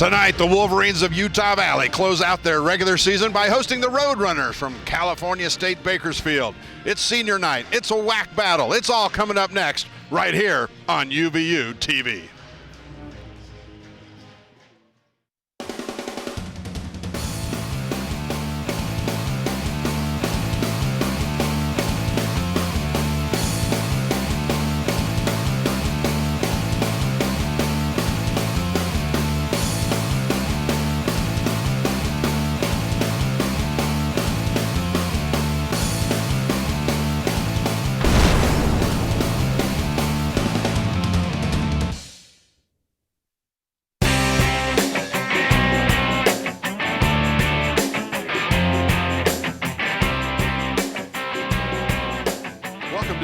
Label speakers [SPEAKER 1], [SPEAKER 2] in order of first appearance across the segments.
[SPEAKER 1] Tonight, the Wolverines of Utah Valley close out their regular season by hosting the Roadrunners from California State Bakersfield. It's senior night. It's a whack battle. It's all coming up next right here on UVU TV.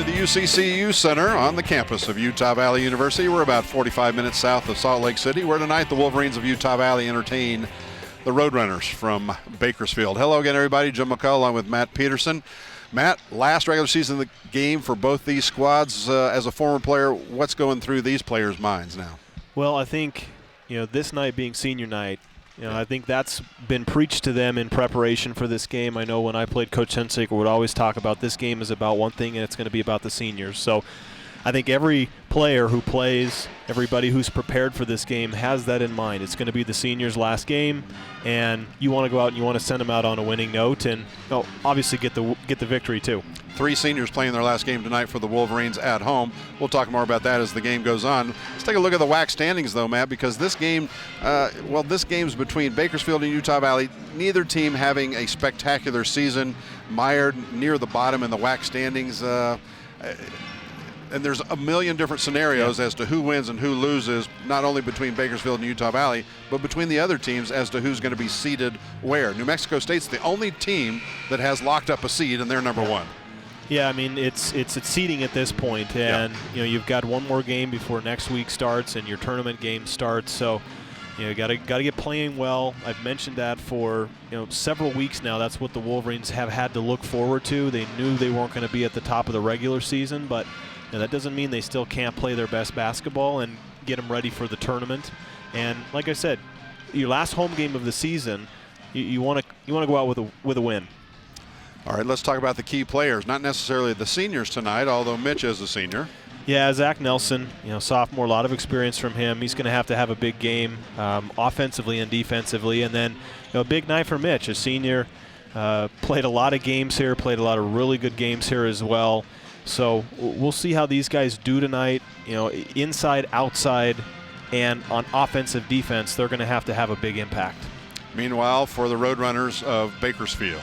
[SPEAKER 1] UCCU Center on the campus of Utah Valley University. We're about 45 minutes south of Salt Lake City, where tonight the Wolverines of Utah Valley entertain the Roadrunners from Bakersfield. Hello again, everybody. Jim McCall along with Matt Peterson. Matt, last regular season of the game for both these squads. As a former player, what's going through these players' minds now?
[SPEAKER 2] Well, I think, this night being senior night, I think that's been preached to them in preparation for this game. I know when I played, Coach Hensaker would always talk about this game is about one thing, and it's going to be about the seniors. So I think every player who plays, everybody who's prepared for this game has that in mind. It's going to be the seniors' last game, and you want to go out and you want to send them out on a winning note and obviously get the victory too. 3
[SPEAKER 1] seniors playing their last game tonight for the Wolverines at home. We'll talk more about that as the game goes on. Let's take a look at the WAC standings, though, Matt, because this game, this game's between Bakersfield and Utah Valley. Neither team having a spectacular season, mired near the bottom in the WAC standings. And there's a million different scenarios as to who wins and who loses, not only between Bakersfield and Utah Valley, but between the other teams as to who's going to be seeded where. New Mexico State's the only team that has locked up a seed, and they're number 1.
[SPEAKER 2] Yeah, I mean, it's seeding at this point, and you've got one more game before next week starts and your tournament game starts. So you got to get playing well. I've mentioned that for several weeks now. That's what the Wolverines have had to look forward to. They knew they weren't going to be at the top of the regular season, but that doesn't mean they still can't play their best basketball and get them ready for the tournament. And like I said, your last home game of the season, you want to go out with a win.
[SPEAKER 1] All right, let's talk about the key players. Not necessarily the seniors tonight, although Mitch is a senior.
[SPEAKER 2] Yeah, Zach Nelson, sophomore, a lot of experience from him. He's going to have a big game offensively and defensively. And then a big night for Mitch, a senior, played a lot of games here, played a lot of really good games here as well. So we'll see how these guys do tonight, inside, outside, and on offensive defense. They're going to have a big impact.
[SPEAKER 1] Meanwhile, for the Roadrunners of Bakersfield,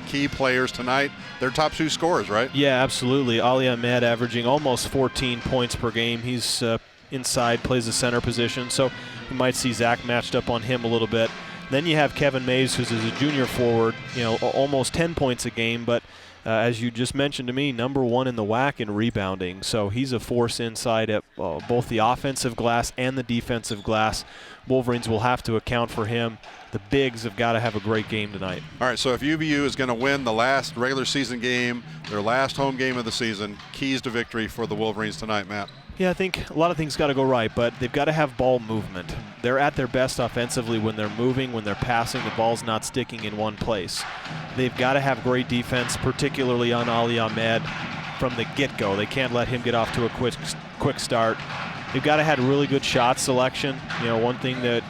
[SPEAKER 1] key players tonight, they're top 2 scorers, right?
[SPEAKER 2] Yeah, absolutely. Ali Ahmed averaging almost 14 points per game. He's inside, plays the center position, so you might see Zach matched up on him a little bit. Then you have Kevin Mays, who's a junior forward, almost 10 points a game, but as you just mentioned to me, number 1 in the WAC in rebounding. So he's a force inside at both the offensive glass and the defensive glass. Wolverines will have to account for him. The bigs have got to have a great game tonight.
[SPEAKER 1] All right, so if UVU is going to win the last regular season game, their last home game of the season, keys to victory for the Wolverines tonight, Matt?
[SPEAKER 2] Yeah, I think a lot of things got to go right, but they've got to have ball movement. They're at their best offensively when they're moving, when they're passing, the ball's not sticking in one place. They've got to have great defense, particularly on Ali Ahmed from the get-go. They can't let him get off to a quick start. They've got to have really good shot selection. One thing that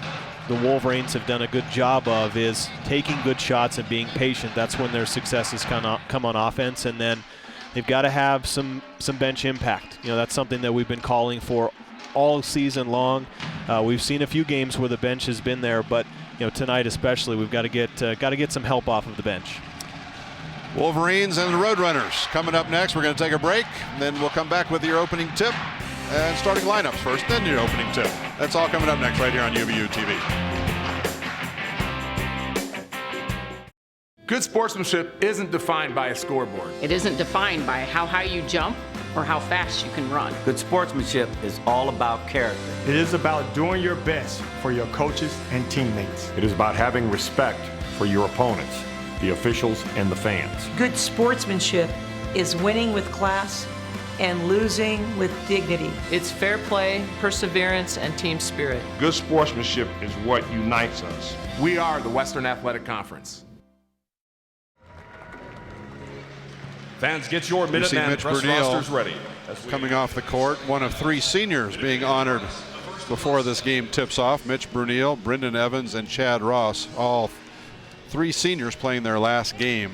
[SPEAKER 2] the Wolverines have done a good job of is taking good shots and being patient. That's when their successes come on offense. And then they've got to have some bench impact. That's something that we've been calling for all season long. We've seen a few games where the bench has been there, but tonight especially, we've got to get some help off of the bench.
[SPEAKER 1] Wolverines and the Roadrunners coming up next. We're going to take a break, then we'll come back with your opening tip and starting lineups first, then your opening tip. That's all coming up next right here on UVU TV.
[SPEAKER 3] Good sportsmanship isn't defined by a scoreboard.
[SPEAKER 4] It isn't defined by how high you jump or how fast you can run.
[SPEAKER 5] Good sportsmanship is all about character.
[SPEAKER 6] It is about doing your best for your coaches and teammates.
[SPEAKER 7] It is about having respect for your opponents, the officials, and the fans.
[SPEAKER 8] Good sportsmanship is winning with class and losing with dignity.
[SPEAKER 9] It's fair play, perseverance, and team spirit.
[SPEAKER 10] Good sportsmanship is what unites us.
[SPEAKER 3] We are the Western Athletic Conference.
[SPEAKER 11] Fans, get your
[SPEAKER 1] You see
[SPEAKER 11] Minuteman
[SPEAKER 1] Mitch
[SPEAKER 11] press
[SPEAKER 1] Brunel
[SPEAKER 11] rosters ready.
[SPEAKER 1] coming off the court, one of 3 seniors being honored before this game tips off. Mitch Brunel, Brendan Evans, and Chad Ross, all 3 seniors playing their last game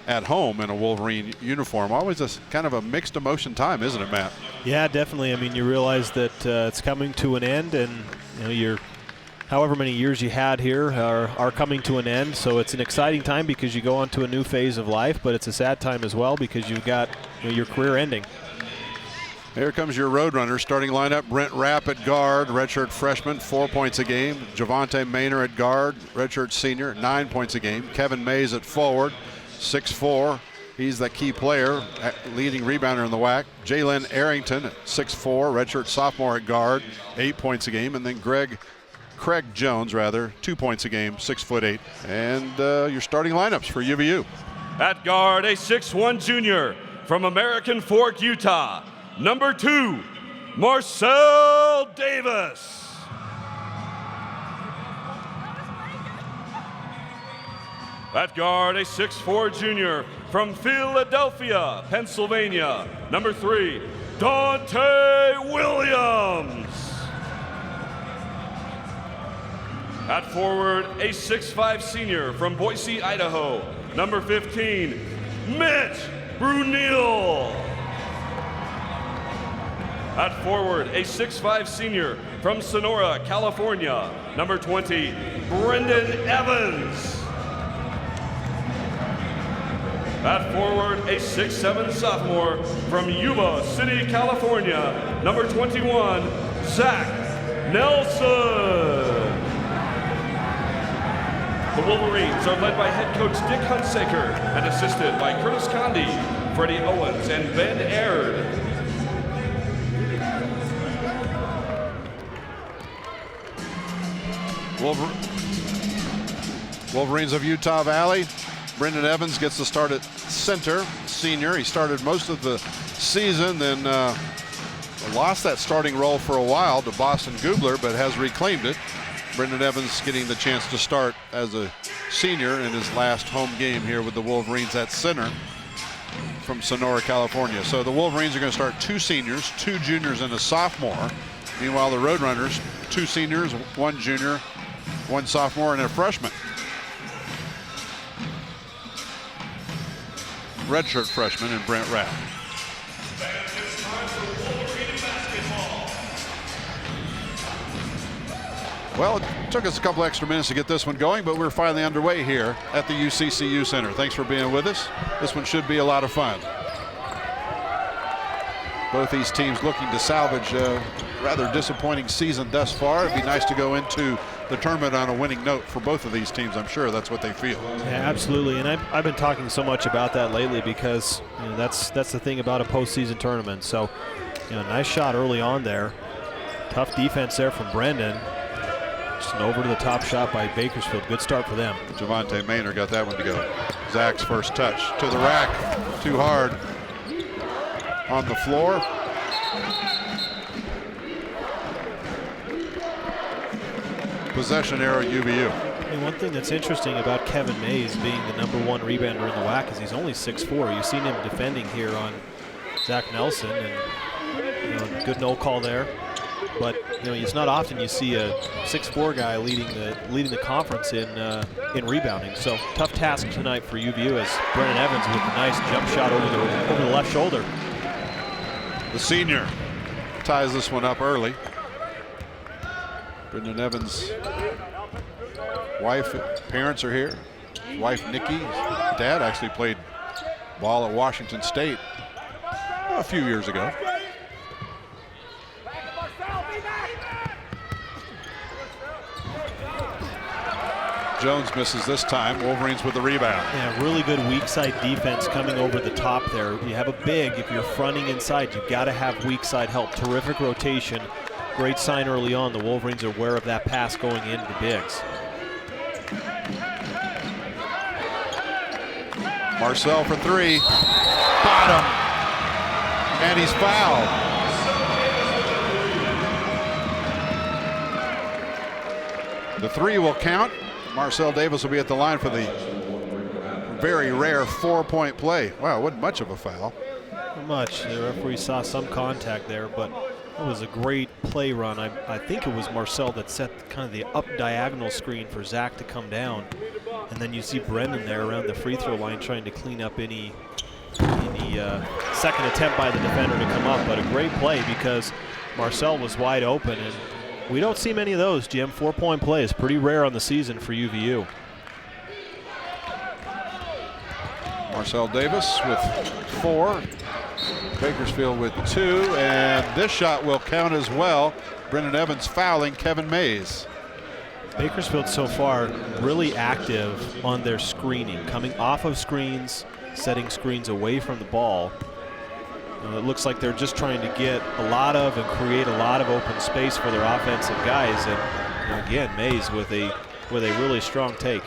[SPEAKER 1] at home in a Wolverine uniform. Always a kind of a mixed emotion time, isn't it, Matt?
[SPEAKER 2] Yeah, definitely. I mean, you realize that it's coming to an end, and you're however many years you had here are coming to an end. So it's an exciting time because you go on to a new phase of life, but it's a sad time as well because you've got your career ending.
[SPEAKER 1] Here comes your Roadrunners starting lineup. Brent Rapp at guard, redshirt freshman, 4 points a game. Javante Maynor at guard, redshirt senior, 9 points a game. Kevin Mays at forward, 6'4". He's the key player, leading rebounder in the WAC. Jalen Arrington at 6'4", redshirt sophomore at guard, 8 points a game. And then Craig Jones, 2 points a game, 6'8". And your starting lineups for UVU.
[SPEAKER 11] At guard, a 6'1" junior from American Fork, Utah, number 2, Marcel Davis. At guard, a 6'4" junior from Philadelphia, Pennsylvania, number 3, Dante Williams. At forward, a 6'5" senior from Boise, Idaho, number 15, Mitch Brunel. At forward, a 6'5" senior from Sonora, California, number 20, Brendan Evans. At forward, a 6'7" sophomore from Yuba City, California, number 21, Zach Nelson. The Wolverines are led by head coach Dick Hunsaker and assisted by Curtis Condi, Freddie Owens, and Ben Aird.
[SPEAKER 1] Wolverines of Utah Valley. Brendan Evans gets the start at center, senior. He started most of the season, then lost that starting role for a while to Boston Gubler, but has reclaimed it. Brendan Evans getting the chance to start as a senior in his last home game here with the Wolverines at center from Sonora, California. So the Wolverines are going to start 2 seniors, 2 juniors, and a sophomore. Meanwhile, the Roadrunners, 2 seniors, 1 junior, 1 sophomore, and a freshman. Redshirt freshman in Brent Rapp. Well, it took us a couple extra minutes to get this one going, but we're finally underway here at the UCCU Center. Thanks for being with us. This one should be a lot of fun. Both these teams looking to salvage a rather disappointing season thus far. It'd be nice to go into the tournament on a winning note for both of these teams. I'm sure that's what they feel.
[SPEAKER 2] Yeah, absolutely. And I've been talking so much about that lately because that's the thing about a postseason tournament. So, nice shot early on there. Tough defense there from Brendan. Just an over to the top shot by Bakersfield. Good start for them.
[SPEAKER 1] Javante Maynor got that one to go. Zach's first touch to the rack. Too hard on the floor. Possession arrow UVU.
[SPEAKER 2] And one thing that's interesting about Kevin Mays being the #1 rebounder in the WAC is he's only 6'4". You've seen him defending here on Zach Nelson, and good no call there. But it's not often you see a 6'4" guy leading the conference in rebounding. So tough task tonight for UVU as Brendan Evans with a nice jump shot over the left shoulder.
[SPEAKER 1] The senior ties this one up early. Brendan Evans' parents are here. His wife Nikki, his dad actually played ball at Washington State a few years ago. Jones misses this time. Wolverines with the rebound.
[SPEAKER 2] Yeah, really good weak side defense coming over the top there. You have a big, if you're fronting inside, you've got to have weak side help. Terrific rotation. Great sign early on. The Wolverines are aware of that pass going into the bigs.
[SPEAKER 1] Marcel for 3. Bottom. And he's fouled. The three will count. Marcel Davis will be at the line for the very rare 4-point play. Wow, it wasn't much of a foul.
[SPEAKER 2] Not much. The referee saw some contact there, but that was a great play run. I think it was Marcel that set kind of the up diagonal screen for Zach to come down. And then you see Brendan there around the free throw line trying to clean up any second attempt by the defender to come up. But a great play because Marcel was wide open, and we don't see many of those, Jim. 4-point plays, pretty rare on the season for UVU.
[SPEAKER 1] Marcel Davis with 4. Bakersfield with 2, and this shot will count as well. Brendan Evans fouling Kevin Mays.
[SPEAKER 2] Bakersfield so far really active on their screening, coming off of screens, setting screens away from the ball. It looks like they're just trying to get a lot of and create a lot of open space for their offensive guys. And again, Mays with a really strong take.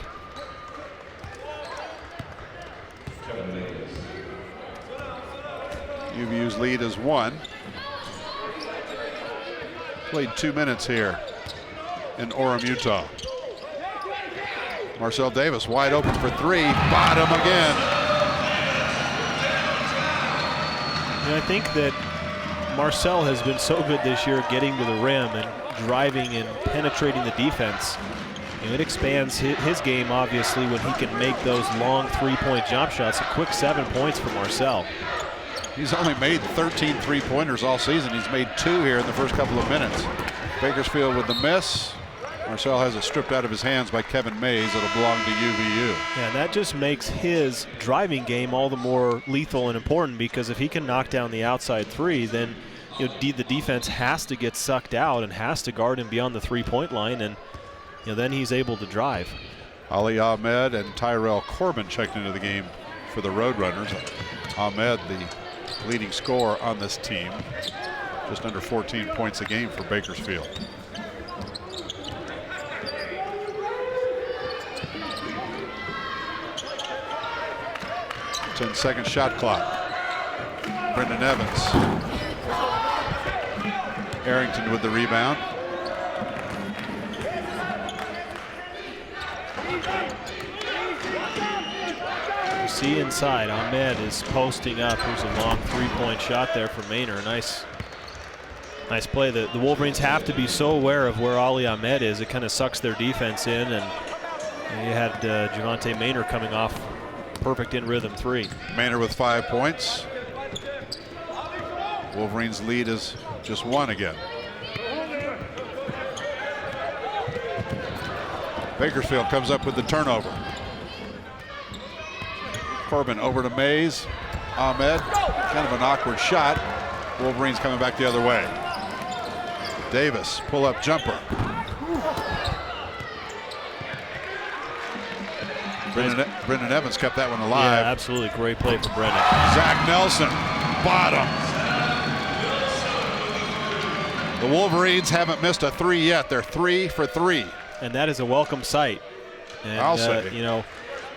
[SPEAKER 1] UVU's lead is 1. Played 2 minutes here in Orem, Utah. Marcel Davis wide open for 3. Bottom again.
[SPEAKER 2] And I think that Marcel has been so good this year getting to the rim and driving and penetrating the defense. It expands his game, obviously, when he can make those long 3-point jump shots. A quick 7 points for Marcel.
[SPEAKER 1] He's only made 13 3-pointers all season. He's made 2 here in the first couple of minutes. Bakersfield with the miss. Marcel has it stripped out of his hands by Kevin Mays. It'll belong to UVU.
[SPEAKER 2] Yeah, and that just makes his driving game all the more lethal and important, because if he can knock down the outside 3, then the defense has to get sucked out and has to guard him beyond the 3-point line, and then he's able to drive.
[SPEAKER 1] Ali Ahmed and Tyrell Corbin checked into the game for the Roadrunners. Ahmed, the leading scorer on this team, just under 14 points a game for Bakersfield. 10-second shot clock. Brendan Evans. Arrington with the rebound.
[SPEAKER 2] You see inside, Ahmed is posting up. There's a long 3-point shot there for Maynard. Nice play. The Wolverines have to be so aware of where Ali Ahmed is. It kind of sucks their defense in, and you had Javante Maynard coming off perfect in rhythm 3.
[SPEAKER 1] Maynard with 5 points. Wolverines lead is just 1 again. Bakersfield comes up with the turnover. Corbin over to Mays. Ahmed, kind of an awkward shot. Wolverines coming back the other way. Davis, pull-up jumper. Brendan Evans kept that one alive.
[SPEAKER 2] Yeah, absolutely great play for Brendan.
[SPEAKER 1] Zach Nelson, bottom. The Wolverines haven't missed a 3 yet. They're 3 for 3.
[SPEAKER 2] And that is a welcome sight. And,
[SPEAKER 1] I'll say.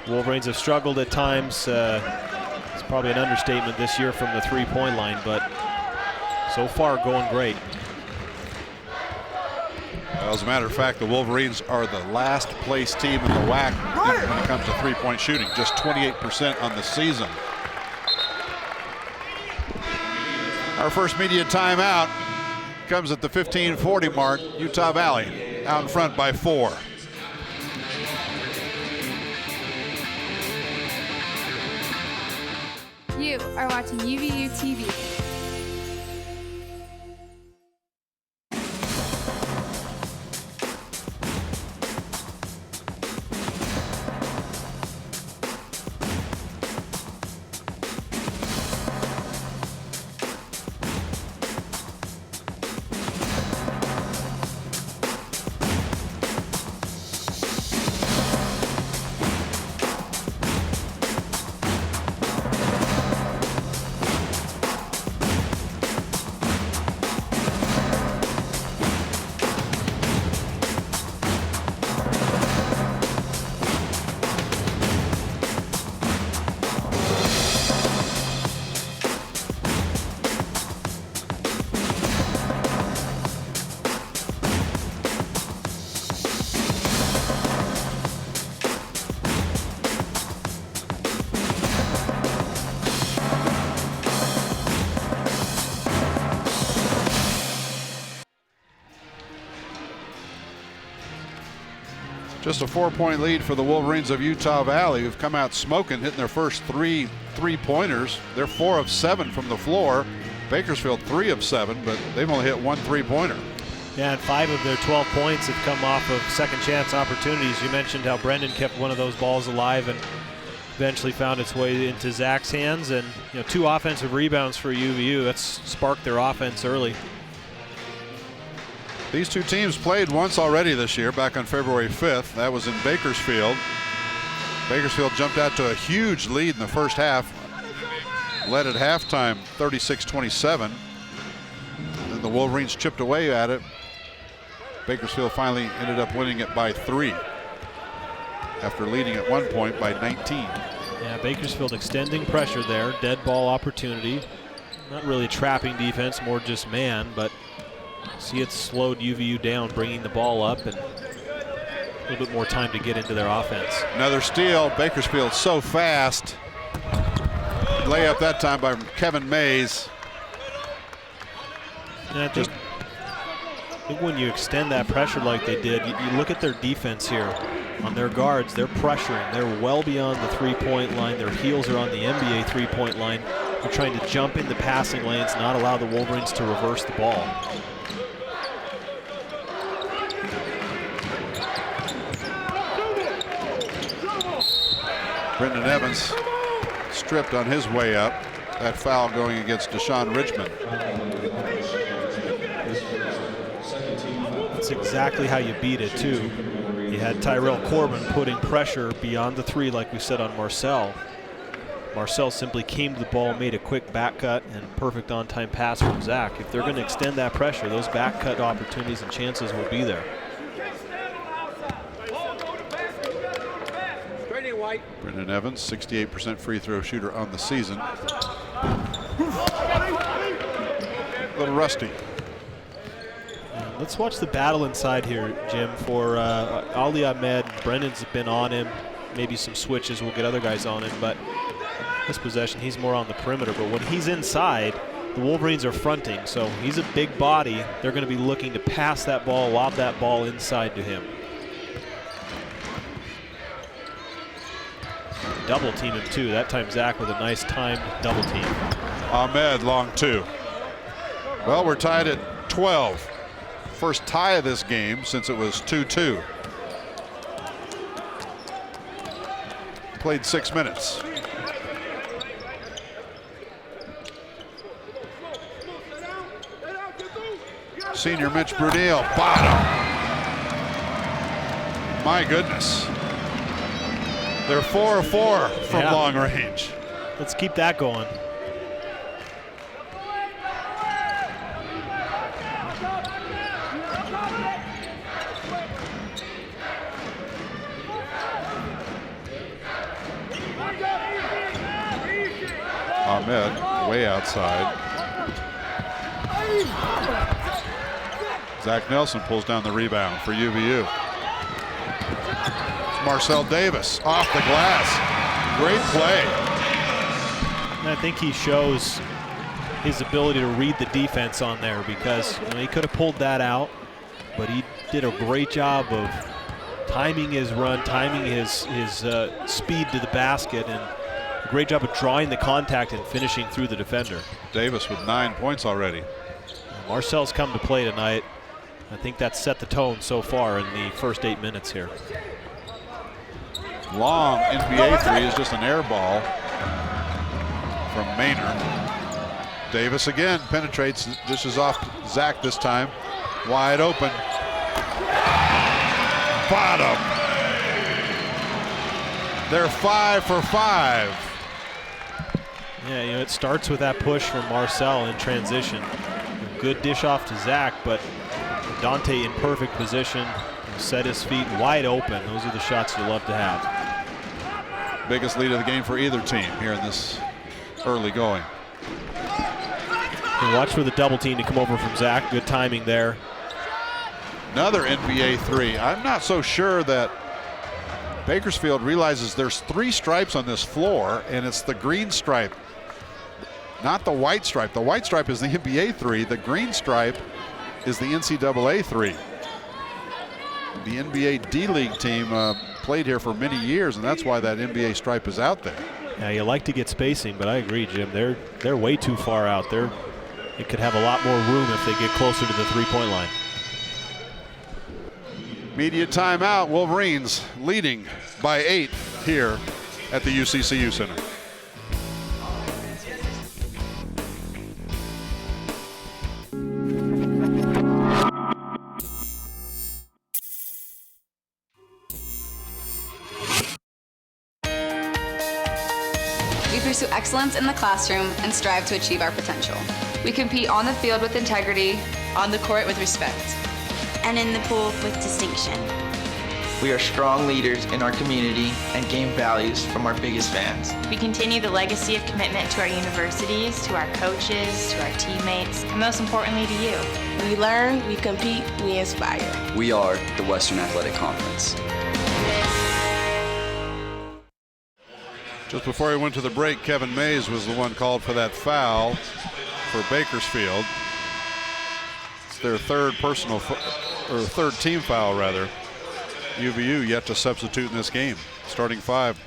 [SPEAKER 2] Wolverines have struggled at times. It's probably an understatement this year from the 3-point line, but so far going great.
[SPEAKER 1] Well, as a matter of fact, the Wolverines are the last place team in the WAC when it comes to 3-point shooting, just 28% on the season. Our first media timeout comes at the 15:40 mark. Utah Valley out in front by 4.
[SPEAKER 12] You are watching UVU TV.
[SPEAKER 1] Just a 4-point lead for the Wolverines of Utah Valley, who've come out smoking, hitting their first three three-pointers. They're 4 of 7 from the floor. Bakersfield 3 of 7, but they've only hit 1 3-pointer.
[SPEAKER 2] Yeah, and 5 of their 12 points have come off of second chance opportunities. You mentioned how Brendan kept one of those balls alive and eventually found its way into Zach's hands, and 2 offensive rebounds for UVU. That's sparked their offense early.
[SPEAKER 1] These two teams played once already this year, back on February 5th. That was in Bakersfield. Bakersfield jumped out to a huge lead in the first half, led at halftime 36-27. Then the Wolverines chipped away at it. Bakersfield finally ended up winning it by 3 after leading at one point by 19.
[SPEAKER 2] Yeah, Bakersfield extending pressure there, dead ball opportunity. Not really trapping defense, more just man, but see, it slowed UVU down, bringing the ball up and a little bit more time to get into their offense.
[SPEAKER 1] Another steal. Bakersfield so fast. Layup that time by Kevin Mays.
[SPEAKER 2] And I think when you extend that pressure like they did, you look at their defense here. On their guards, they're pressuring. They're well beyond the three-point line. Their heels are on the NBA three-point line. They're trying to jump into passing lanes, not allow the Wolverines to reverse the ball.
[SPEAKER 1] Brendan Evans stripped on his way up. That foul going against Deshaun Richmond.
[SPEAKER 2] That's exactly how you beat it, too. You had Tyrell Corbin putting pressure beyond the 3, like we said on Marcel. Marcel simply came to the ball, made a quick back cut, and perfect on-time pass from Zach. If they're going to extend that pressure, those back cut opportunities and chances will be there.
[SPEAKER 1] Brendan Evans, 68% free throw shooter on the season. A little rusty.
[SPEAKER 2] Let's watch the battle inside here, Jim, for Ali Ahmed. Brendan's been on him. Maybe some switches will get other guys on him, but this possession, he's more on the perimeter. But when he's inside, the Wolverines are fronting, so he's a big body. They're going to be looking to pass that ball, lob that ball inside to him. Double team him too. That time Zach with a nice timed double team.
[SPEAKER 1] Ahmed, long 2. Well, we're tied at 12. First tie of this game since it was 2-2. Played 6 minutes. Senior Mitch Brunel, bottom. My goodness. They're 4 of 4 from long range.
[SPEAKER 2] Let's keep that going.
[SPEAKER 1] Ahmed way outside. Zach Nelson pulls down the rebound for UVU. Marcel Davis off the glass. Great play.
[SPEAKER 2] And I think he shows his ability to read the defense on there, because he could have pulled that out, but he did a great job of timing his run, timing his speed to the basket, and a great job of drawing the contact and finishing through the defender.
[SPEAKER 1] Davis with 9 points already.
[SPEAKER 2] Marcel's come to play tonight. I think that's set the tone so far in the first 8 minutes here.
[SPEAKER 1] Long NBA 3 is just an air ball from Maynard. Davis again penetrates, dishes off Zach this time. Wide open. Bottom. They're 5 for 5.
[SPEAKER 2] Yeah, it starts with that push from Marcel in transition. A good dish off to Zach, but Dante in perfect position, set his feet wide open. Those are the shots you love to have.
[SPEAKER 1] Biggest lead of the game for either team here in this early going.
[SPEAKER 2] And watch for the double team to come over from Zach. Good timing there.
[SPEAKER 1] Another NBA 3. I'm not so sure that Bakersfield realizes there's 3 stripes on this floor, and it's the green stripe, not the white stripe. The white stripe is the NBA 3. The green stripe is the NCAA 3. The NBA D-League team played here for many years, and that's why that NBA stripe is out there.
[SPEAKER 2] Yeah, you like to get spacing, but I agree, Jim. They're way too far out there. It could have a lot more room if they get closer to the three-point line.
[SPEAKER 1] Media timeout. Wolverines leading by 8 here at the UCCU Center.
[SPEAKER 12] We pursue excellence in the classroom and strive to achieve our potential.
[SPEAKER 13] We compete on the field with integrity, on the court with respect,
[SPEAKER 14] and in the pool with distinction.
[SPEAKER 15] We are strong leaders in our community and gain values from our biggest fans.
[SPEAKER 16] We continue the legacy of commitment to our universities, to our coaches, to our teammates, and most importantly to you.
[SPEAKER 14] We learn, we compete, we inspire.
[SPEAKER 17] We are the Western Athletic Conference.
[SPEAKER 1] Just before we went to the break, Kevin Mays was the one called for that foul for Bakersfield. It's their third third team foul rather. UVU yet to substitute in this game. Starting 5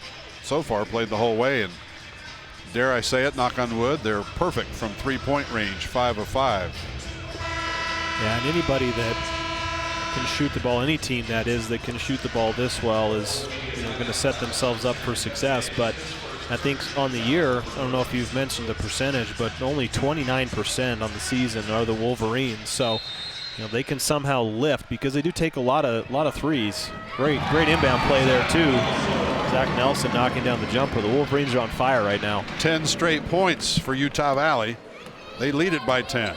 [SPEAKER 1] so far played the whole way, and dare I say it, knock on wood, they're perfect from three-point range, 5 of 5.
[SPEAKER 2] Yeah, and anybody that can shoot the ball, any team that can shoot the ball this well is going to set themselves up for success. But I think on the year, I don't know if you've mentioned the percentage, but only 29% on the season are the Wolverines. So they can somehow lift because they do take a lot of threes. Great inbound play there too. Zach Nelson knocking down the jumper. The Wolverines are on fire right now.
[SPEAKER 1] 10 straight points for Utah Valley. They lead it by 10.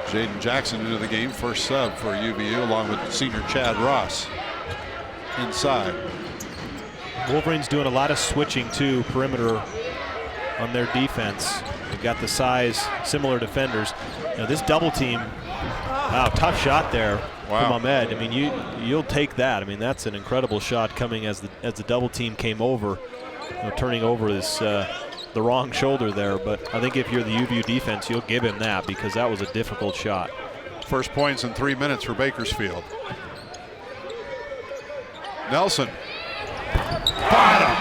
[SPEAKER 1] Jaden Jackson into the game, first sub for UVU, along with senior Chad Ross inside.
[SPEAKER 2] Wolverines doing a lot of switching to perimeter on their defense. They've got the size, similar defenders. This double team, wow, tough shot there from Ahmed. I mean, you'll take that. I mean, that's an incredible shot coming as the double team came over, turning over this the wrong shoulder there. But I think if you're the UVU defense, you'll give him that because that was a difficult shot.
[SPEAKER 1] First points in 3 minutes for Bakersfield. Nelson. Bottom.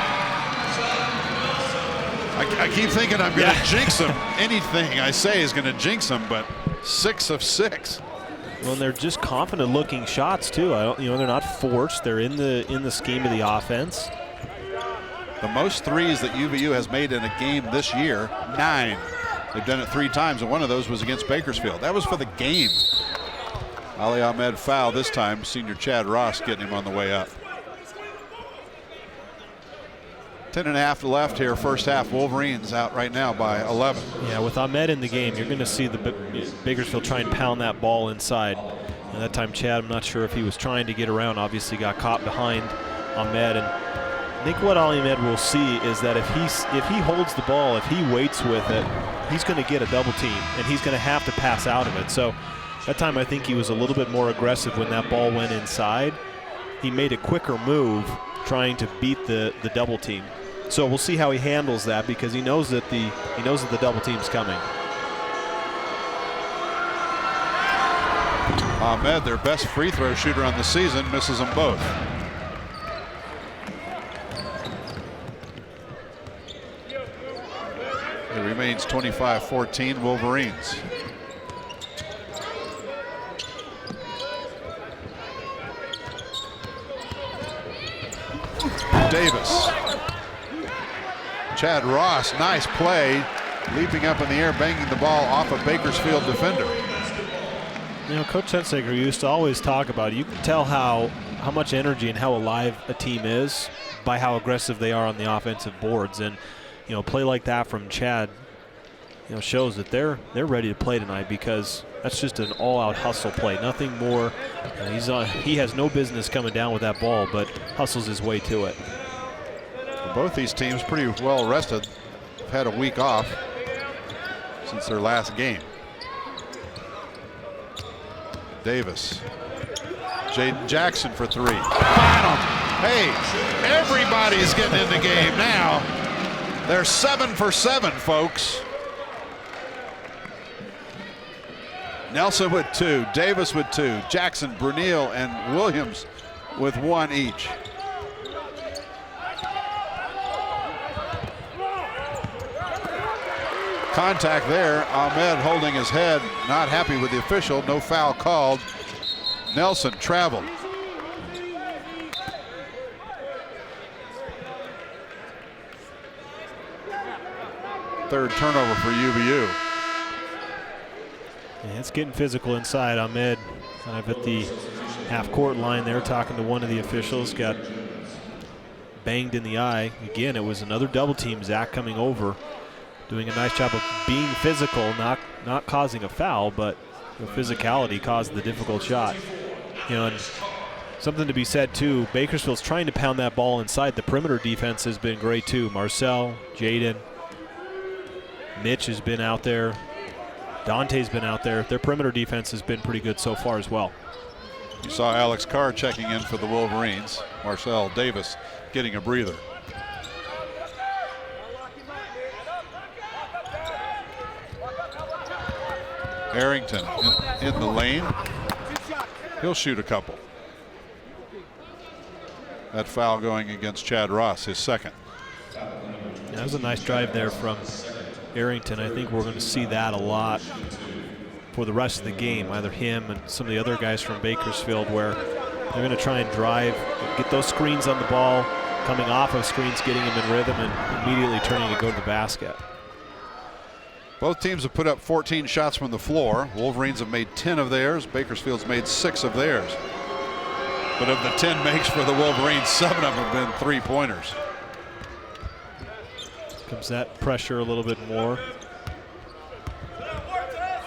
[SPEAKER 1] I keep thinking I'm going to jinx him. Anything I say is going to jinx him, but 6 of 6.
[SPEAKER 2] Well, and they're just confident-looking shots too. They're not forced. They're in the scheme of the offense.
[SPEAKER 1] The most threes that UVU has made in a game this year, 9. They've done it 3 times, and one of those was against Bakersfield. That was for the game. Ali Ahmed foul this time. Senior Chad Ross getting him on the way up. 10.5 left here, first half. Wolverines out right now by 11.
[SPEAKER 2] Yeah, with Ahmed in the game, you're going to see the Bakersfield try and pound that ball inside. And that time, Chad, I'm not sure if he was trying to get around. Obviously, got caught behind Ahmed. And I think what Ahmed will see is that if he holds the ball, if he waits with it, he's going to get a double team, and he's going to have to pass out of it. So that time, I think he was a little bit more aggressive when that ball went inside. He made a quicker move trying to beat the double team. So we'll see how he handles that because he knows that the double team's coming.
[SPEAKER 1] Ahmed, their best free throw shooter on the season, misses them both. It remains 25-14 Wolverines. Davis. Chad Ross, nice play, leaping up in the air, banging the ball off a Bakersfield defender.
[SPEAKER 2] Coach Hensager used to always talk about it. You can tell how much energy and how alive a team is by how aggressive they are on the offensive boards. And play like that from Chad, shows that they're ready to play tonight because that's just an all-out hustle play. Nothing more. He has no business coming down with that ball, but hustles his way to it.
[SPEAKER 1] Both these teams pretty well rested. They've had a week off since their last game. Davis. Jaden Jackson for 3. Bottom. Hey, everybody's getting in the game now. They're 7 for 7, folks. Nelson with 2, Davis with 2, Jackson, Brunel, and Williams with 1 each. Contact there. Ahmed holding his head, not happy with the official. No foul called. Nelson traveled. Third turnover for UVU.
[SPEAKER 2] Yeah, it's getting physical inside. Ahmed kind of at the half-court line there, talking to one of the officials. Got banged in the eye. Again, it was another double team. Zach coming over, doing a nice job of being physical, not causing a foul, but the physicality caused the difficult shot. You know, and something to be said too, Bakersfield's trying to pound that ball inside. The perimeter defense has been great too. Marcel, Jaden, Mitch has been out there. Dante's been out there. Their perimeter defense has been pretty good so far as well.
[SPEAKER 1] You saw Alex Carr checking in for the Wolverines. Marcel Davis getting a breather. Harrington in the lane. He'll shoot a couple. That foul going against Chad Ross, his second.
[SPEAKER 2] That was a nice drive there from Arrington. I think we're going to see that a lot for the rest of the game, either him and some of the other guys from Bakersfield, where they're going to try and drive, get those screens on the ball, coming off of screens, getting them in rhythm, and immediately turning to go to the basket.
[SPEAKER 1] Both teams have put up 14 shots from the floor. Wolverines have made 10 of theirs. Bakersfield's made 6 of theirs. But of the 10 makes for the Wolverines, 7 of them have been three-pointers.
[SPEAKER 2] Comes that pressure a little bit more.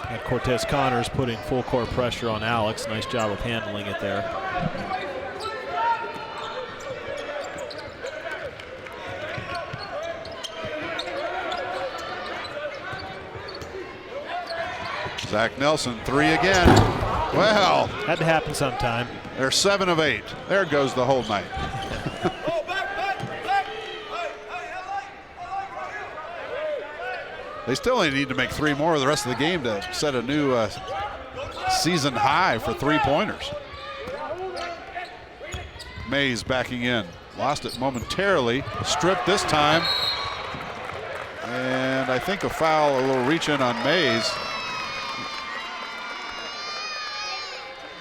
[SPEAKER 2] And Cortez Connors putting full court pressure on Alex. Nice job of handling it there.
[SPEAKER 1] Zach Nelson, 3 again. Well,
[SPEAKER 2] had to happen sometime.
[SPEAKER 1] They're 7 of 8. There goes the whole night. They still only need to make 3 more the rest of the game to set a new season high for three-pointers. Mays backing in. Lost it momentarily. Stripped this time. And I think a foul, a little reach in on Mays.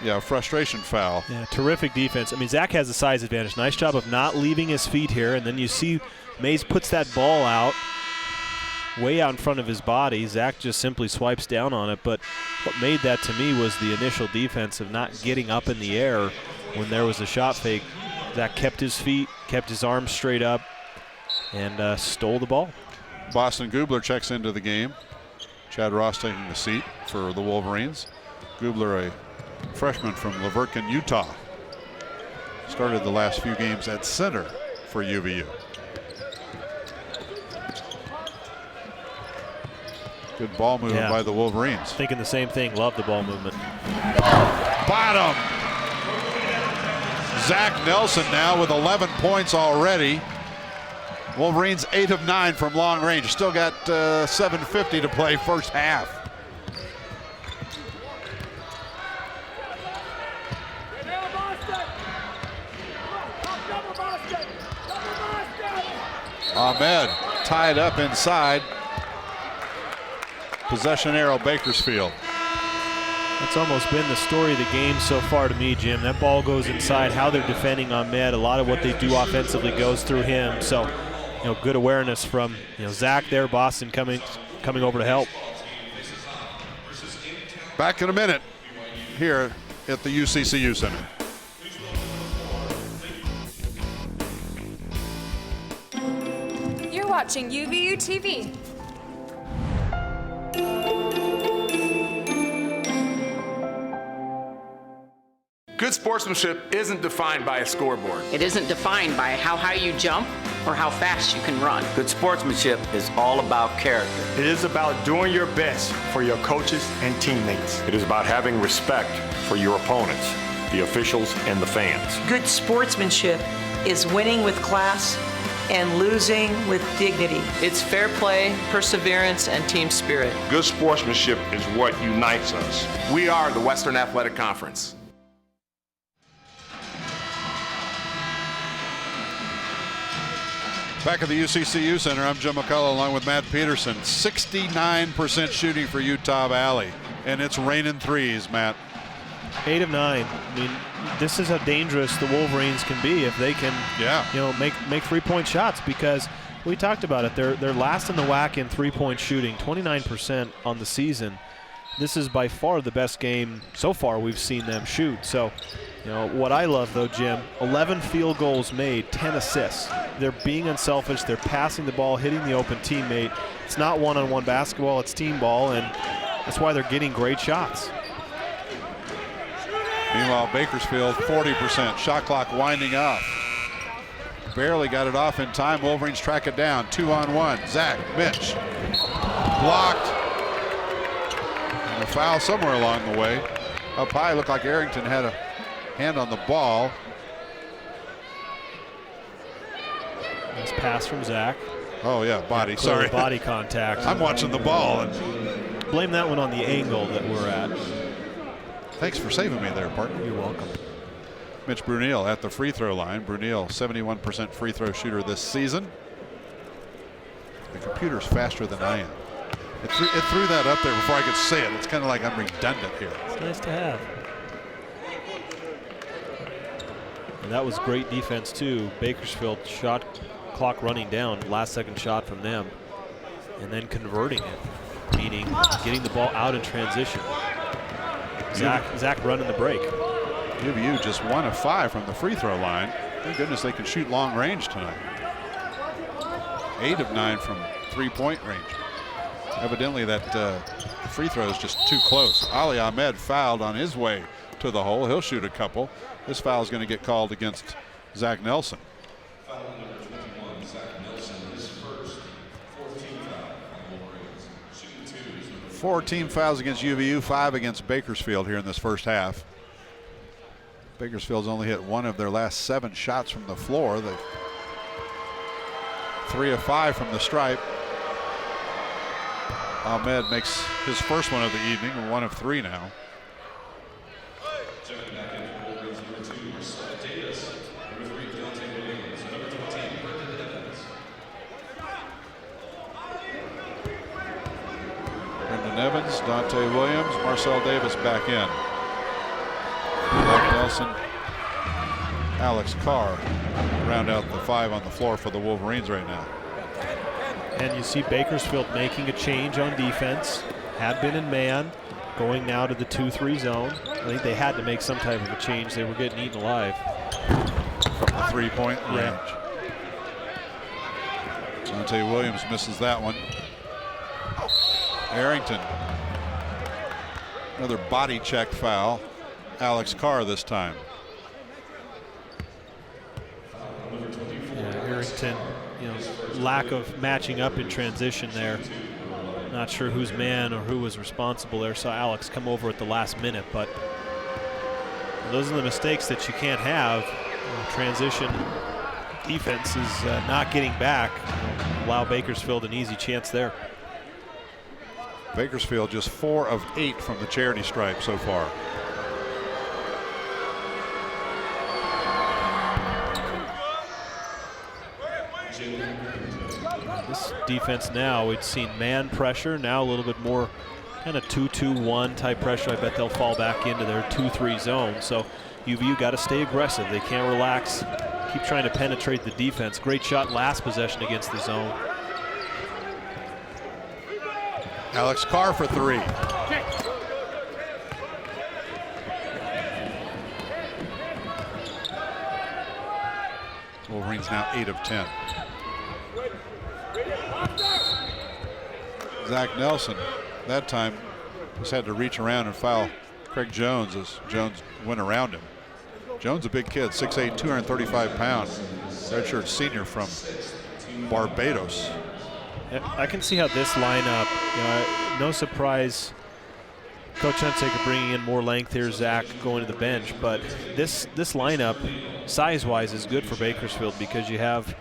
[SPEAKER 1] Yeah, frustration foul.
[SPEAKER 2] Yeah, terrific defense. I mean, Zach has a size advantage. Nice job of not leaving his feet here. And then you see Mays puts that ball out, way out in front of his body. Zach just simply swipes down on it. But what made that to me was the initial defense of not getting up in the air when there was a shot fake. Zach kept his feet, kept his arms straight up, and stole the ball.
[SPEAKER 1] Boston Gubler checks into the game. Chad Ross taking the seat for the Wolverines. Gubler, a freshman from Laverton, Utah. Started the last few games at center for UVU. Good ball movement by the Wolverines.
[SPEAKER 2] Thinking the same thing. Love the ball movement.
[SPEAKER 1] Bottom. Zach Nelson now with 11 points already. Wolverines 8 of 9 from long range. Still got 7:50 to play first half. Ahmed tied up inside. Possession arrow, Bakersfield.
[SPEAKER 2] That's almost been the story of the game so far to me, Jim. That ball goes inside. How they're defending Ahmed, a lot of what they do offensively goes through him. So, you know, good awareness from Zach there. Boston coming over to help.
[SPEAKER 1] Back in a minute here at the UCCU Center.
[SPEAKER 18] You're watching UVU TV.
[SPEAKER 3] Good sportsmanship isn't defined by a scoreboard.
[SPEAKER 4] It isn't defined by how high you jump or how fast you can run.
[SPEAKER 5] Good sportsmanship is all about character.
[SPEAKER 6] It is about doing your best for your coaches and teammates.
[SPEAKER 7] It is about having respect for your opponents, the officials, and the fans.
[SPEAKER 8] Good sportsmanship is winning with class and losing with dignity.
[SPEAKER 9] It's fair play, perseverance, and team spirit.
[SPEAKER 10] Good sportsmanship is what unites us.
[SPEAKER 3] We are the Western Athletic Conference.
[SPEAKER 1] Back at the UCCU Center, I'm Jim McCullough along with Matt Peterson. 69% shooting for Utah Valley, and it's raining threes, Matt.
[SPEAKER 2] 8 of 9. I mean, this is how dangerous the Wolverines can be if they can, make three-point shots, because we talked about it. They're last in the WAC in three-point shooting, 29% on the season. This is by far the best game so far we've seen them shoot. So, what I love though, Jim, 11 field goals made, 10 assists. They're being unselfish. They're passing the ball, hitting the open teammate. It's not one-on-one basketball, it's team ball, and that's why they're getting great shots.
[SPEAKER 1] Meanwhile, Bakersfield, 40%. Shot clock winding up. Barely got it off in time. Wolverines track it down. 2-on-1. Zach, Mitch. Blocked. And a foul somewhere along the way. Up high, looked like Arrington had a hand on the ball.
[SPEAKER 2] Nice pass from Zach.
[SPEAKER 1] Oh, yeah, body. Sorry.
[SPEAKER 2] Body contact.
[SPEAKER 1] I'm watching the ball. And
[SPEAKER 2] blame that one on the angle that we're at.
[SPEAKER 1] Thanks for saving me there, partner.
[SPEAKER 2] You're welcome.
[SPEAKER 1] Mitch Brunel at the free throw line. Brunel, 71% free throw shooter this season. The computer's faster than I am. It threw that up there before I could say it. It's kind of like I'm redundant here.
[SPEAKER 2] It's nice to have. And that was great defense too. Bakersfield shot clock running down, last second shot from them, and then converting it, meaning getting the ball out in transition. Zach running the break.
[SPEAKER 1] UVU just 1 of 5 from the free throw line. Thank goodness they can shoot long range tonight. 8 of 9 from three-point range. Evidently that free throw is just too close. Ali Ahmed fouled on his way to the hole. He'll shoot a couple. This foul is going to get called against Zach Nelson.
[SPEAKER 19] Foul number 21, Zach Nelson, his first 14 foul on Wolverines. Shooting 2 is number
[SPEAKER 1] 4 team fouls against UVU, 5 against Bakersfield here in this first half. Bakersfield's only hit 1 of their last 7 shots from the floor. They've 3 of 5 from the stripe. Ahmed makes his first one of the evening, 1 of 3 now.
[SPEAKER 19] Checking back in for Wolverines number 2, Marcel Davis. Number 3, Deontay Williams. Number 14, Brendan Evans.
[SPEAKER 1] Brendan Evans, Dante Williams, Marcel Davis back in. Zach Nelson, Alex Carr round out the 5 on the floor for the Wolverines right now.
[SPEAKER 2] And you see Bakersfield making a change on defense. Had been in man, going now to the 2-3 zone. I think they had to make some type of a change. They were getting eaten alive.
[SPEAKER 1] From the three-point range. Dante Williams misses that one. Arrington. Another body check foul. Alex Carr this time.
[SPEAKER 2] Yeah, Arrington, lack of matching up in transition there. Not sure who's man or who was responsible there. Saw Alex come over at the last minute, but those are the mistakes that you can't have. Transition defense is not getting back. Allow Bakersfield an easy chance there.
[SPEAKER 1] Bakersfield just 4 of 8 from the charity stripe so far.
[SPEAKER 2] This defense now, we've seen man pressure, now a little bit more kind of 2-2-1 type pressure. I bet they'll fall back into their 2-3 zone. So UVU got to stay aggressive. They can't relax. Keep trying to penetrate the defense. Great shot last possession against the zone.
[SPEAKER 1] Alex Carr for 3. Wolverines now 8 of 10. Zach Nelson that time just had to reach around and foul Craig Jones as Jones went around him. Jones a big kid, 6'8", 235 pounds. Redshirt senior from Barbados.
[SPEAKER 2] I can see how this lineup, no surprise, Coach Hunsaker bringing in more length here, Zach going to the bench, but this lineup, size-wise, is good for Bakersfield because you have,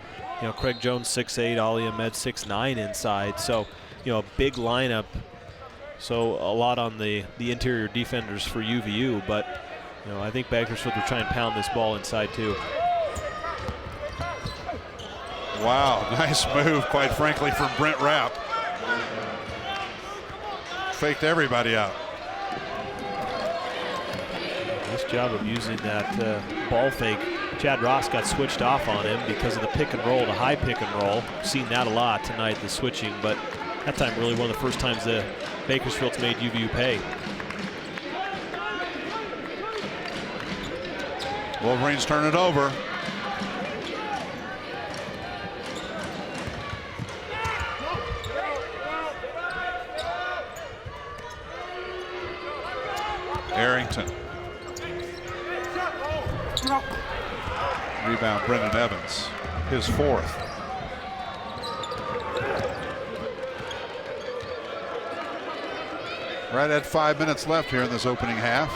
[SPEAKER 2] Craig Jones 6'8", Ali Ahmed 6'9" inside, so a big lineup. So a lot on the interior defenders for UVU, but I think Bakersfield will try and pound this ball inside too.
[SPEAKER 1] Wow, nice move, quite frankly, from Brent Rapp. Faked everybody out.
[SPEAKER 2] Nice job of using that ball fake. Chad Ross got switched off on him because of the pick and roll, the high pick and roll. Seen that a lot tonight, the switching, but that time really one of the first times the Bakersfield's made UVU pay.
[SPEAKER 1] Wolverines turn it over. Arrington. Rebound, Brendan Evans, his fourth. Right at 5 minutes left here in this opening half.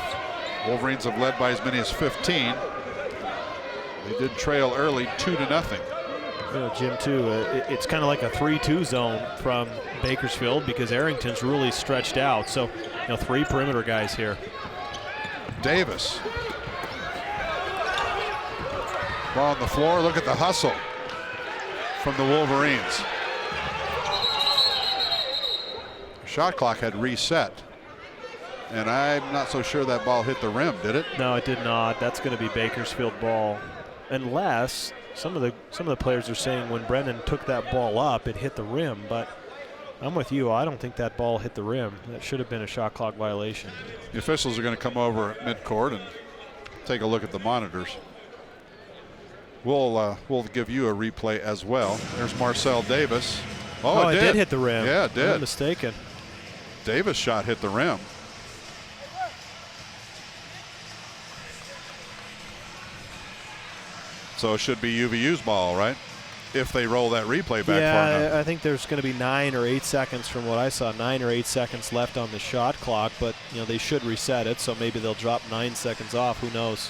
[SPEAKER 1] Wolverines have led by as many as 15. They did trail early 2-0.
[SPEAKER 2] Jim, too, it's kind of like a 3-2 zone from Bakersfield because Arrington's really stretched out. So, 3 perimeter guys here.
[SPEAKER 1] Davis. Ball on the floor. Look at the hustle from the Wolverines. Shot clock had reset. And I'm not so sure that ball hit the rim, did it?
[SPEAKER 2] No, it did not. That's going to be Bakersfield ball. Unless some of the players are saying when Brennan took that ball up, it hit the rim. But I'm with you. I don't think that ball hit the rim. That should have been a shot clock violation.
[SPEAKER 1] The officials are going to come over at midcourt and take a look at the monitors. We'll give you a replay as well. There's Marcel Davis.
[SPEAKER 2] Oh, it did hit the rim.
[SPEAKER 1] Yeah, it did.
[SPEAKER 2] I'm not mistaken.
[SPEAKER 1] Davis' shot hit the rim. So it should be UVU's ball, right? If they roll that replay back far enough.
[SPEAKER 2] Yeah, I think there's going to be 9 or 8 seconds from what I saw. 9 or 8 seconds left on the shot clock, but they should reset it, so maybe they'll drop 9 seconds off. Who knows?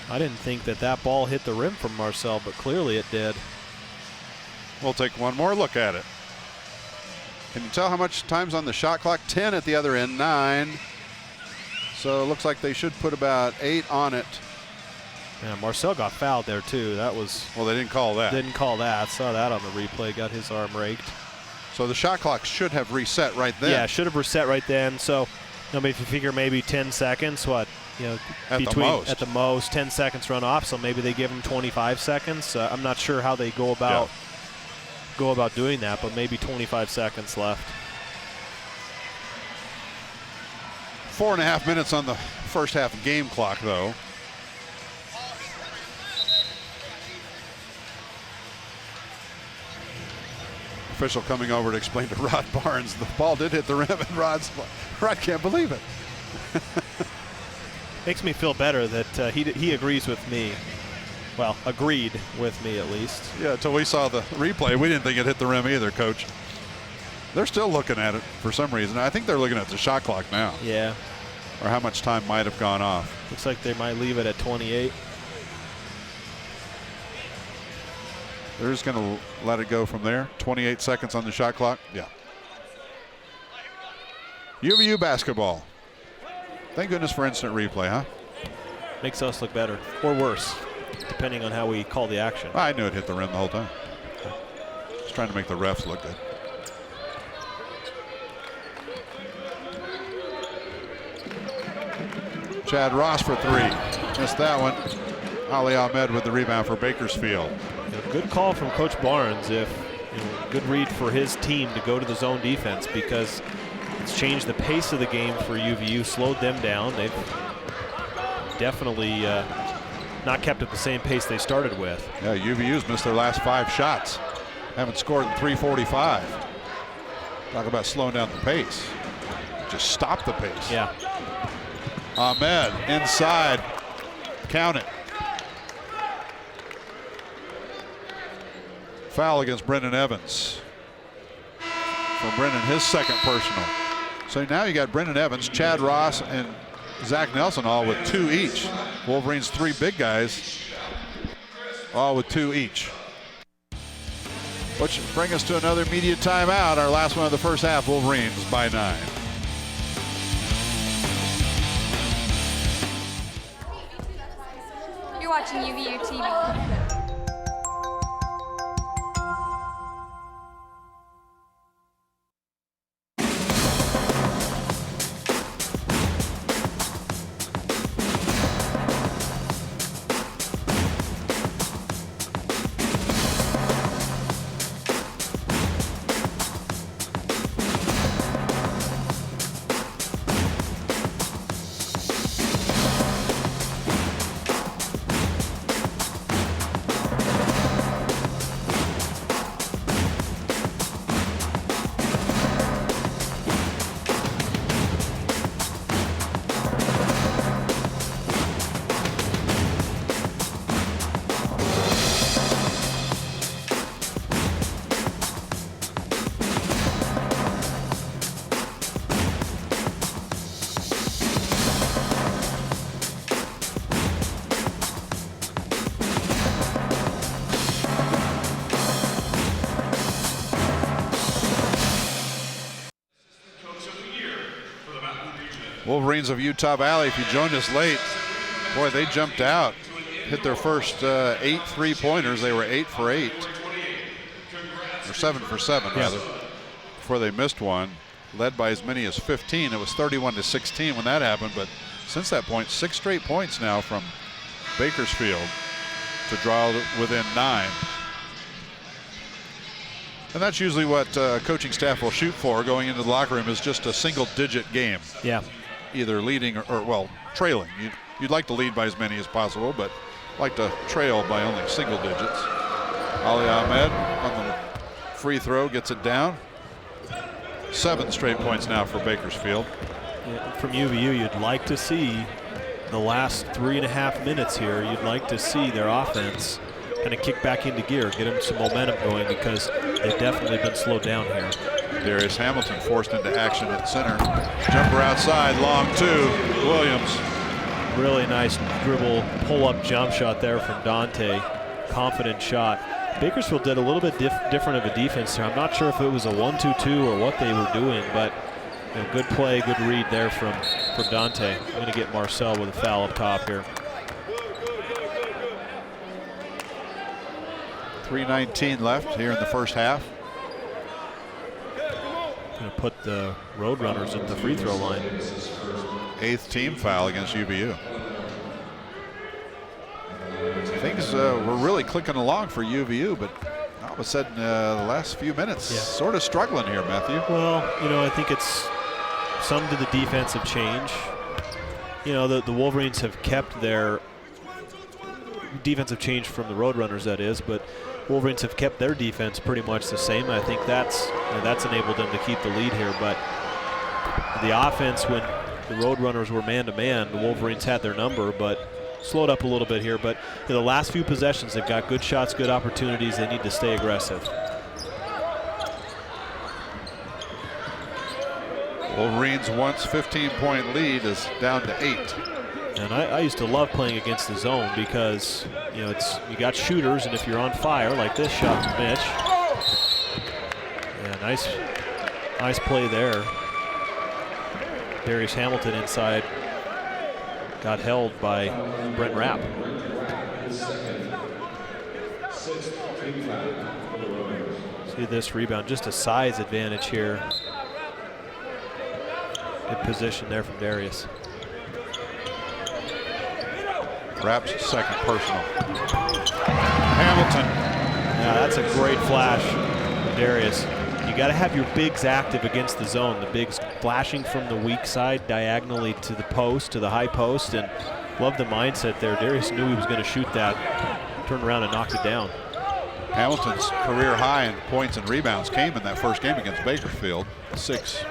[SPEAKER 2] I didn't think that ball hit the rim from Marcel, but clearly it did.
[SPEAKER 1] We'll take one more look at it. Can you tell how much time's on the shot clock? 10 at the other end, 9. So it looks like they should put about 8 on it.
[SPEAKER 2] Yeah, Marcel got fouled there too. That was...
[SPEAKER 1] Well, they didn't call that.
[SPEAKER 2] Didn't call that. Saw that on the replay. Got his arm raked.
[SPEAKER 1] So the shot clock should have reset right then.
[SPEAKER 2] Yeah, should have reset right then. So, if you figure maybe 10 seconds, at the most 10 seconds run off. So maybe they give them 25 seconds. I'm not sure how they go about doing that, but maybe 25 seconds left.
[SPEAKER 1] 4.5 minutes on the first half game clock, though. Official coming over to explain to Rod Barnes the ball did hit the rim, and Rod can't believe it.
[SPEAKER 2] Makes me feel better that he agrees with me. Well, agreed with me at least.
[SPEAKER 1] Yeah, until we saw the replay, we didn't think it hit the rim either, Coach. They're still looking at it for some reason. I think they're looking at the shot clock now.
[SPEAKER 2] Yeah.
[SPEAKER 1] Or how much time might have gone off.
[SPEAKER 2] Looks like they might leave it at 28.
[SPEAKER 1] They're just going to let it go from there. 28 seconds on the shot clock. Yeah. UVU basketball. Thank goodness for instant replay, huh?
[SPEAKER 2] Makes us look better or worse, depending on how we call the action.
[SPEAKER 1] I knew it hit the rim the whole time. Just trying to make the refs look good. Chad Ross for 3. Missed that one. Ali Ahmed with the rebound for Bakersfield.
[SPEAKER 2] Good call from Coach Barnes. Good read for his team to go to the zone defense because it's changed the pace of the game for UVU, slowed them down. They've definitely not kept at the same pace they started with.
[SPEAKER 1] Yeah, UVU's missed their last 5 shots. Haven't scored in 3:45. Talk about slowing down the pace. Just stop the pace.
[SPEAKER 2] Yeah.
[SPEAKER 1] Ahmed inside. Count it. Foul against Brendan Evans. for Brennan, his second personal. So now you got Brendan Evans, Chad Ross, and Zach Nelson all with 2 each. Wolverines 3 big guys, all with 2 each. Which bring us to another media timeout. Our last one of the first half. Wolverines by 9.
[SPEAKER 18] You're watching UVU TV.
[SPEAKER 1] Wolverines of Utah Valley, if you joined us late, boy, they jumped out, hit their first 8 3-pointers. They were 8 for 8, or 7 for 7 rather, before they missed one, led by as many as 15. It was 31-16 when that happened, but since that point, 6 straight points now from Bakersfield to draw within 9. And that's usually what coaching staff will shoot for going into the locker room, is just a single-digit game.
[SPEAKER 2] Yeah.
[SPEAKER 1] Either leading or well, trailing. You'd like to lead by as many as possible, but like to trail by only single digits. Ali Ahmed on the free throw gets it down. 7 straight points now for Bakersfield.
[SPEAKER 2] Yeah, from UVU, you'd like to see the last 3.5 minutes here. You'd like to see their offense kind of kick back into gear, get them some momentum going, because they've definitely been slowed down here.
[SPEAKER 1] Darius Hamilton forced into action at center. Jumper outside, long 2, Williams.
[SPEAKER 2] Really nice dribble, pull-up jump shot there from Dante. Confident shot. Bakersfield did a little bit different of a defense here. I'm not sure if it was a 1-2-2 or what they were doing, but good play, good read there from Dante. I'm going to get Marcel with a foul up top here.
[SPEAKER 1] 3:19 left here in the first half.
[SPEAKER 2] Going to put the Roadrunners at the free throw line.
[SPEAKER 1] 8th team foul against UVU. Things were really clicking along for UVU, but all of a sudden the last few minutes sort of struggling here, Matthew.
[SPEAKER 2] Well, I think it's some to the defensive change. The Wolverines have kept their defensive change from the Roadrunners, that is, but Wolverines have kept their defense pretty much the same. I think that's enabled them to keep the lead here. But the offense, when the Roadrunners were man-to-man, the Wolverines had their number, but slowed up a little bit here. But the last few possessions, they've got good shots, good opportunities. They need to stay aggressive.
[SPEAKER 1] Wolverines' once 15-point lead is down to 8.
[SPEAKER 2] And I used to love playing against the zone because, you got shooters, and if you're on fire, like this shot from Mitch. Yeah, nice play there. Darius Hamilton inside. Got held by Brent Rapp. See this rebound, just a size advantage here. Good position there from Darius.
[SPEAKER 1] Rapp's second personal. Hamilton.
[SPEAKER 2] Yeah, that's a great flash, Darius. You got to have your bigs active against the zone. The bigs flashing from the weak side diagonally to the post, to the high post, and love the mindset there. Darius knew he was going to shoot that, turned around and knocked it down.
[SPEAKER 1] Hamilton's career high in points and rebounds came in that first game against Bakersfield. 6.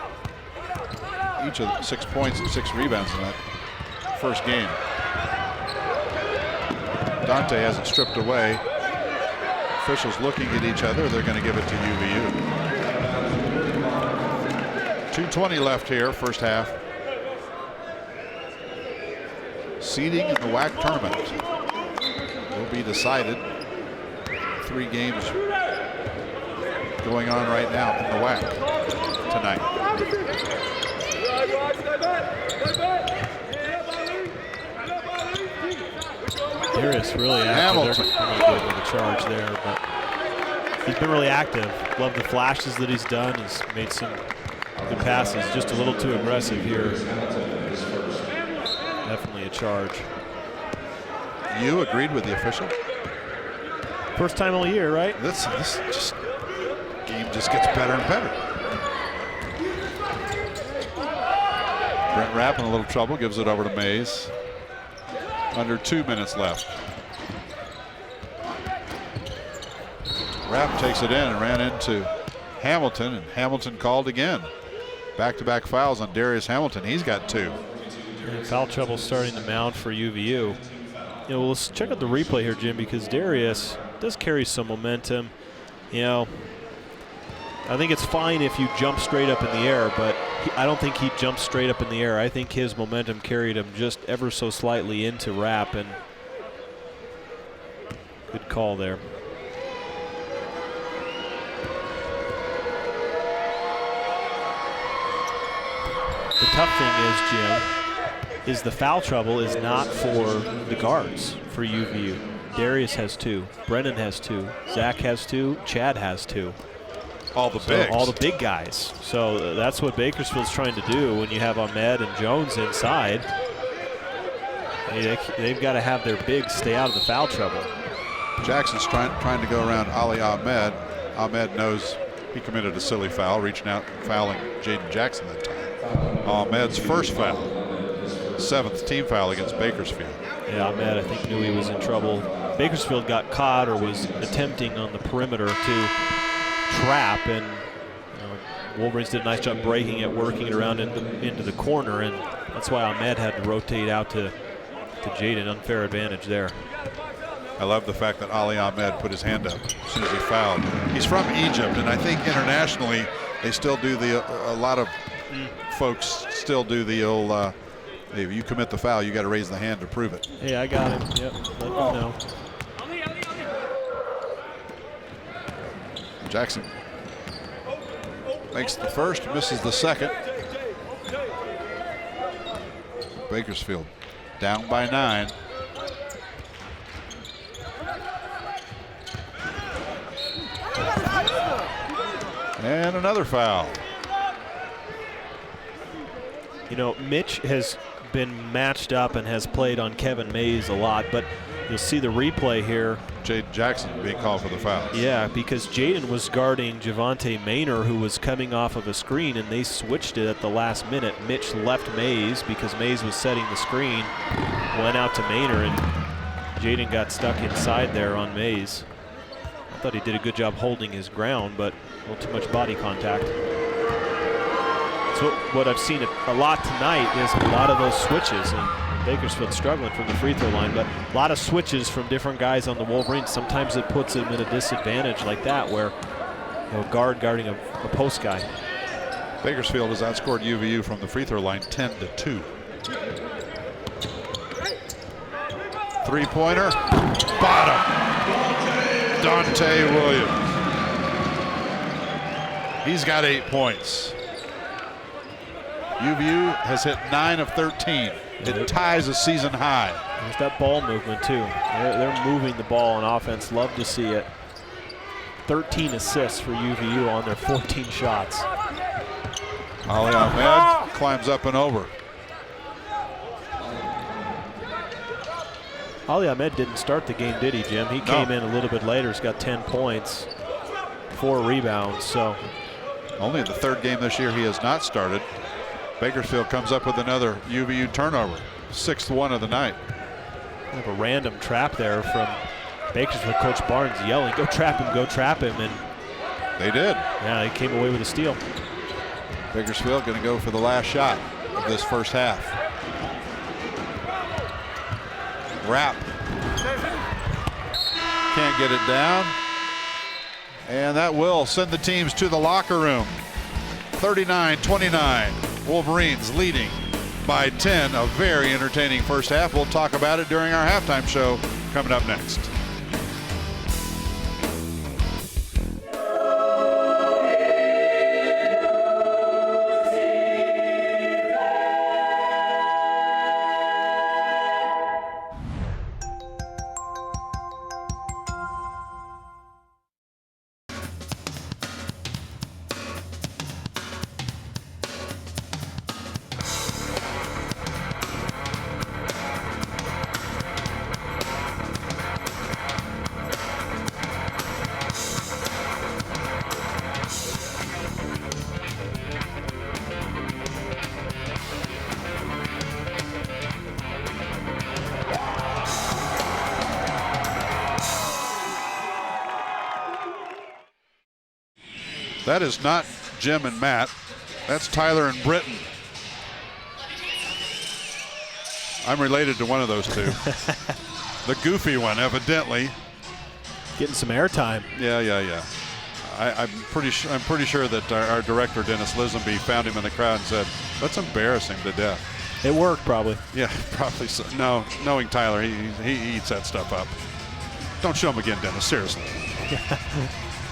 [SPEAKER 1] Each of 6 points and 6 rebounds in that first game. Dante has it stripped away. Officials looking at each other. They're going to give it to UVU. 2:20 left here, first half. Seeding in the WAC tournament will be decided. 3 games going on right now in the WAC tonight.
[SPEAKER 2] Darius really active. They're going to go with the charge there, but he's been really active. Love the flashes that he's done. He's made some good passes. Just a little too aggressive here. Definitely a charge.
[SPEAKER 1] You agreed with the official?
[SPEAKER 2] First time all year, right?
[SPEAKER 1] This game just gets better and better. Brent Rapp in a little trouble, gives it over to Mays. Under 2 minutes left. Rapp takes it in and ran into Hamilton, and Hamilton called again. Back-to-back fouls on Darius Hamilton. He's got 2.
[SPEAKER 2] And foul trouble starting to mount for UVU. You know, let's check out the replay here, Jim, because Darius does carry some momentum. You know, I think it's fine if you jump straight up in the air, but I don't think he jumped straight up in the air. I think his momentum carried him just ever so slightly into Rapp, and good call there. The tough thing is, Jim, is the foul trouble is not for the guards for UVU. Darius has 2, Brennan has 2, Zach has 2, Chad has 2.
[SPEAKER 1] All the bigs.
[SPEAKER 2] All the big guys. So that's what Bakersfield's trying to do when you have Ahmed and Jones inside. They've got to have their bigs stay out of the foul trouble.
[SPEAKER 1] Jackson's trying to go around Ali Ahmed. Ahmed knows he committed a silly foul, reaching out and fouling Jaden Jackson that time. Ahmed's first foul, 7th team foul against Bakersfield.
[SPEAKER 2] Yeah, Ahmed, I think, knew he was in trouble. Bakersfield got caught or was attempting on the perimeter to trap, and Wolverines did a nice job breaking it, working it around into the corner, and that's why Ahmed had to rotate out to Jaden. Unfair advantage there.
[SPEAKER 1] I love the fact that Ali Ahmed put his hand up as soon as he fouled. He's from Egypt, and I think internationally they still do a lot of folks still do the old, if you commit the foul, you got to raise the hand to prove it.
[SPEAKER 2] Hey, I got him. Yep, let me know.
[SPEAKER 1] Jackson makes the first, misses the second. Bakersfield down by 9. And another foul.
[SPEAKER 2] You know, Mitch has been matched up and has played on Kevin Mays a lot, but you'll see the replay here.
[SPEAKER 1] Jaden Jackson being called for the foul.
[SPEAKER 2] Yeah, because Jaden was guarding Javante Maynor, who was coming off of a screen, and they switched it at the last minute. Mitch left Mays because Mays was setting the screen, went out to Maynor, and Jaden got stuck inside there on Mays. I thought he did a good job holding his ground, but a little too much body contact. So what I've seen a lot tonight is a lot of those switches, and Bakersfield struggling from the free throw line, but a lot of switches from different guys on the Wolverines. Sometimes it puts them in a disadvantage like that, where guard guarding a post guy.
[SPEAKER 1] Bakersfield has outscored UVU from the free throw line 10-2. 3-pointer, bottom. Dante Williams. He's got 8 points. UVU has hit 9 of 13. It ties a season high.
[SPEAKER 2] There's that ball movement too. They're moving the ball on offense. Love to see it. 13 assists for UVU on their 14 shots.
[SPEAKER 1] Ali Ahmed climbs up and over.
[SPEAKER 2] Ali Ahmed didn't start the game, did he, Jim? He came in a little bit later. He's got 10 points, 4 rebounds. So
[SPEAKER 1] only the 3rd game this year he has not started. Bakersfield comes up with another UVU turnover, 6th one of the night.
[SPEAKER 2] Kind of a random trap there from Bakersfield. Coach Barnes yelling, "Go trap him, go trap him," and
[SPEAKER 1] they did.
[SPEAKER 2] Yeah, they came away with a steal.
[SPEAKER 1] Bakersfield going to go for the last shot of this first half. Rapp can't get it down, and that will send the teams to the locker room. 39-29. Wolverines leading by 10. A very entertaining first half. We'll talk about it during our halftime show coming up next. That is not Jim and Matt. That's Tyler and Britton. I'm related to one of those two. The goofy one, evidently.
[SPEAKER 2] Getting some airtime.
[SPEAKER 1] Yeah. I'm pretty sure that our director, Dennis Lisenby, found him in the crowd and said, let's embarrass him to death.
[SPEAKER 2] It worked, probably.
[SPEAKER 1] Yeah, probably so. No, knowing Tyler, he eats that stuff up. Don't show him again, Dennis, seriously.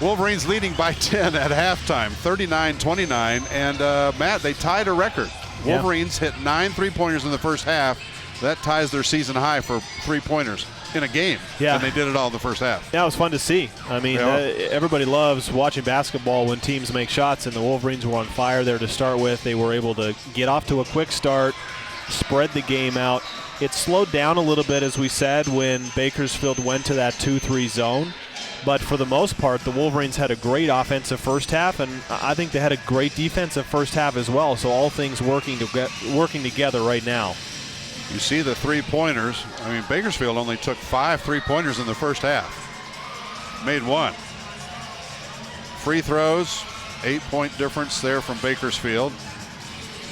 [SPEAKER 1] Wolverines leading by 10 at halftime, 39-29. And Matt, they tied a record. Wolverines hit 9 3-pointers in the first half. That ties their season high for 3-pointers in a game.
[SPEAKER 2] Yeah.
[SPEAKER 1] And they did it all in the first half.
[SPEAKER 2] Yeah, it was fun to see. I mean, everybody loves watching basketball when teams make shots, and the Wolverines were on fire there to start with. They were able to get off to a quick start, spread the game out. It slowed down a little bit, as we said, when Bakersfield went to that 2-3 zone. But for the most part, the Wolverines had a great offensive first half, and I think they had a great defensive first half as well. So all things working together right now.
[SPEAKER 1] You see the 3-pointers. I mean, Bakersfield only took 5 3-pointers in the first half. Made 1. Free throws, 8-point difference there from Bakersfield.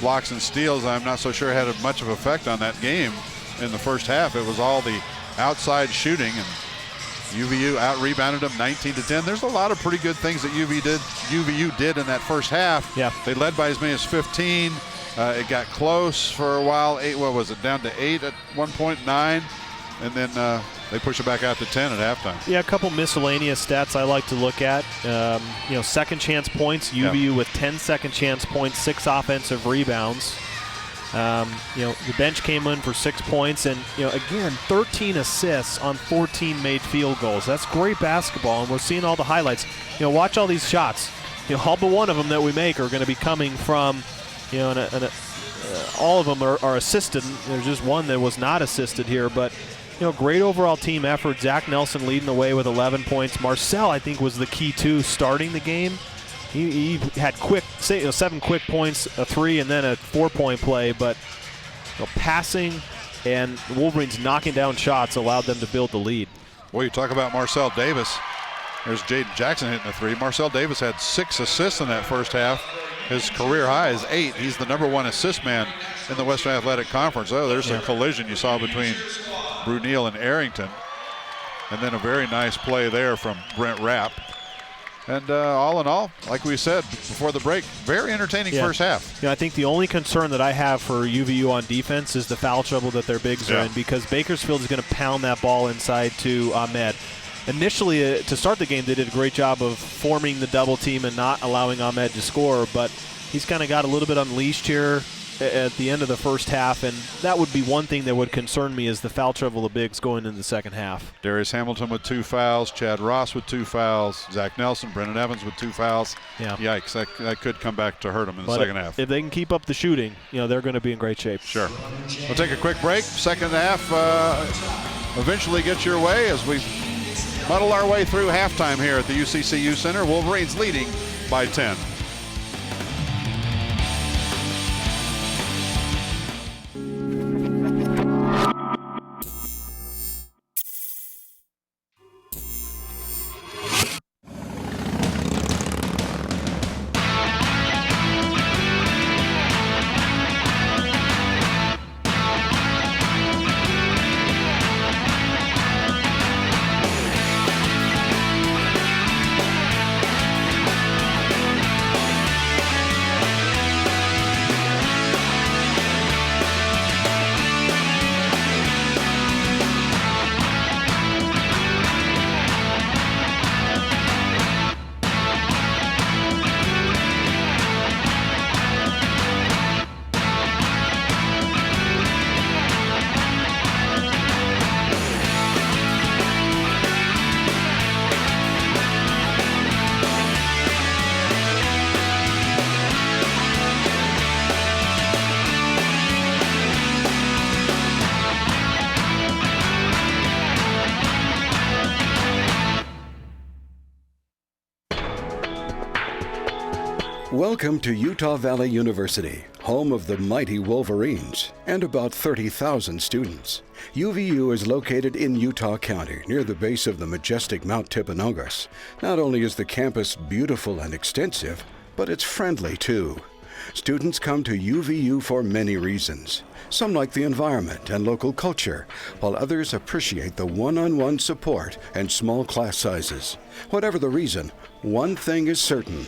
[SPEAKER 1] Blocks and steals, I'm not so sure had much of an effect on that game in the first half. It was all the outside shooting, and UVU out-rebounded them 19-10. There's a lot of pretty good things that UVU did in that first half.
[SPEAKER 2] Yeah.
[SPEAKER 1] They led by as many as 15. It got close for a while. Down to 8 at one point, 9. And then they push it back out to 10 at halftime.
[SPEAKER 2] Yeah, a couple miscellaneous stats I like to look at. Second chance points, UVU with 10 second chance points, 6 offensive rebounds. The bench came in for 6 points, and again, 13 assists on 14 made field goals. That's great basketball, and we're seeing all the highlights. Watch all these shots. All but one of them that we make are going to be coming from, all of them are assisted. There's just one that was not assisted here, but great overall team effort. Zach Nelson leading the way with 11 points. Marcel, I think, was the key to starting the game. He had 7 quick points, a 3, and then a 4-point play. But passing and the Wolverines knocking down shots allowed them to build the lead.
[SPEAKER 1] Well, you talk about Marcel Davis. There's Jaden Jackson hitting a 3. Marcel Davis had 6 assists in that first half. His career high is 8. He's the #1 assist man in the Western Athletic Conference. Oh, there's a collision you saw between Brunel and Arrington. And then a very nice play there from Brent Rapp. And all in all, like we said before the break, very entertaining first half.
[SPEAKER 2] I think the only concern that I have for UVU on defense is the foul trouble that their bigs are in, because Bakersfield is going to pound that ball inside to Ahmed. Initially, to start the game, they did a great job of forming the double team and not allowing Ahmed to score, but he's kind of got a little bit unleashed here at the end of the first half, and that would be one thing that would concern me, is the foul trouble of bigs going into the second half.
[SPEAKER 1] Darius Hamilton with 2 fouls, Chad Ross with 2 fouls, Zach Nelson, Brennan Evans with 2 fouls.
[SPEAKER 2] Yeah.
[SPEAKER 1] Yikes, that could come back to hurt them in the second half.
[SPEAKER 2] If they can keep up the shooting, they're going to be in great shape.
[SPEAKER 1] Sure. We'll take a quick break. Second half eventually gets your way as we muddle our way through halftime here at the UCCU Center. Wolverines leading by 10.
[SPEAKER 20] Welcome to Utah Valley University, home of the mighty Wolverines and about 30,000 students. UVU is located in Utah County, near the base of the majestic Mount Timpanogos. Not only is the campus beautiful and extensive, but it's friendly too. Students come to UVU for many reasons. Some like the environment and local culture, while others appreciate the one-on-one support and small class sizes. Whatever the reason, one thing is certain: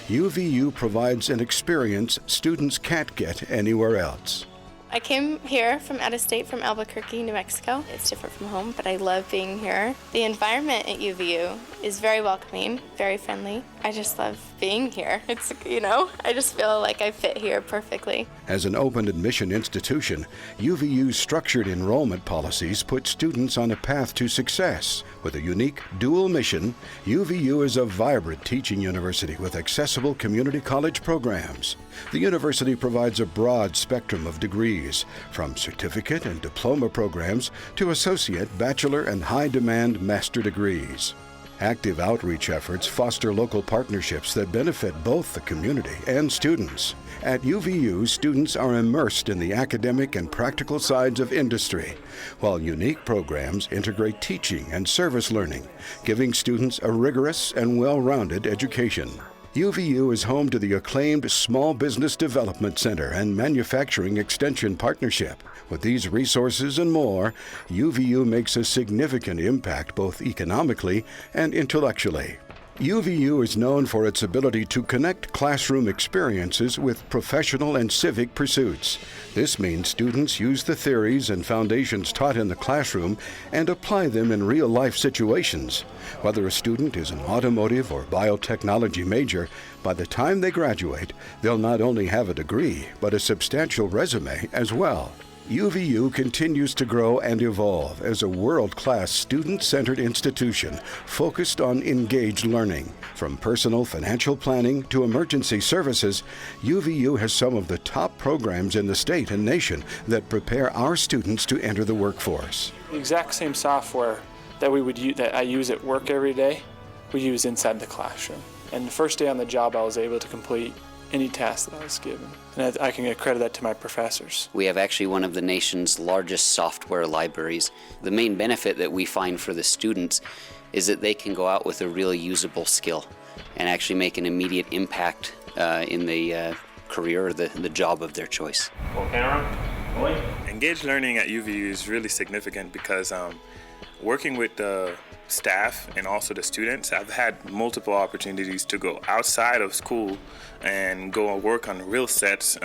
[SPEAKER 20] UVU provides an experience students can't get anywhere else.
[SPEAKER 18] I came here from out of state, from Albuquerque, New Mexico. It's different from home, but I love being here. The environment at UVU is very welcoming, very friendly. I just love being here. It's, I just feel like I fit here perfectly.
[SPEAKER 20] As an open admission institution, UVU's structured enrollment policies put students on a path to success. With a unique dual mission, UVU is a vibrant teaching university with accessible community college programs. The university provides a broad spectrum of degrees, from certificate and diploma programs to associate, bachelor, and high-demand master degrees. Active outreach efforts foster local partnerships that benefit both the community and students. At UVU, students are immersed in the academic and practical sides of industry, while unique programs integrate teaching and service learning, giving students a rigorous and well-rounded education. UVU is home to the acclaimed Small Business Development Center and Manufacturing Extension Partnership. With these resources and more, UVU makes a significant impact both economically and intellectually. UVU is known for its ability to connect classroom experiences with professional and civic pursuits. This means students use the theories and foundations taught in the classroom and apply them in real-life situations. Whether a student is an automotive or biotechnology major, by the time they graduate, they'll not only have a degree, but a substantial resume as well. UVU continues to grow and evolve as a world-class student-centered institution focused on engaged learning. From personal financial planning to emergency services, UVU has some of the top programs in the state and nation that prepare our students to enter the workforce.
[SPEAKER 21] The exact same software that I use at work every day, we use inside the classroom. And the first day on the job, I was able to complete any task that I was given. And I can accredit that to my professors.
[SPEAKER 17] We have actually one of the nation's largest software libraries. The main benefit that we find for the students is that they can go out with a really usable skill and actually make an immediate impact in the career or the job of their choice.
[SPEAKER 22] Engaged learning at UVU is really significant because working with the staff and also the students, I've had multiple opportunities to go outside of school and go and work on real sets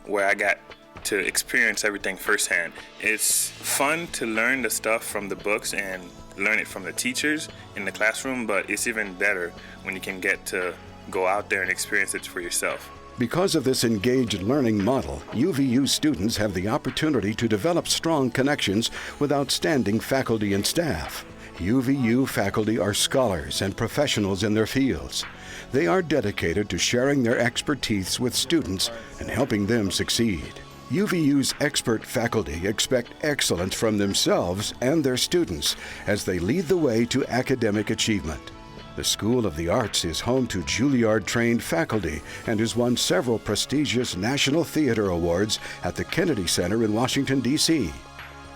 [SPEAKER 22] where I got to experience everything firsthand. It's fun to learn the stuff from the books and learn it from the teachers in the classroom, but it's even better when you can get to go out there and experience it for yourself.
[SPEAKER 20] Because of this engaged learning model, UVU students have the opportunity to develop strong connections with outstanding faculty and staff. UVU faculty are scholars and professionals in their fields. They are dedicated to sharing their expertise with students and helping them succeed. UVU's expert faculty expect excellence from themselves and their students as they lead the way to academic achievement. The School of the Arts is home to Juilliard-trained faculty and has won several prestigious National Theater Awards at the Kennedy Center in Washington, D.C.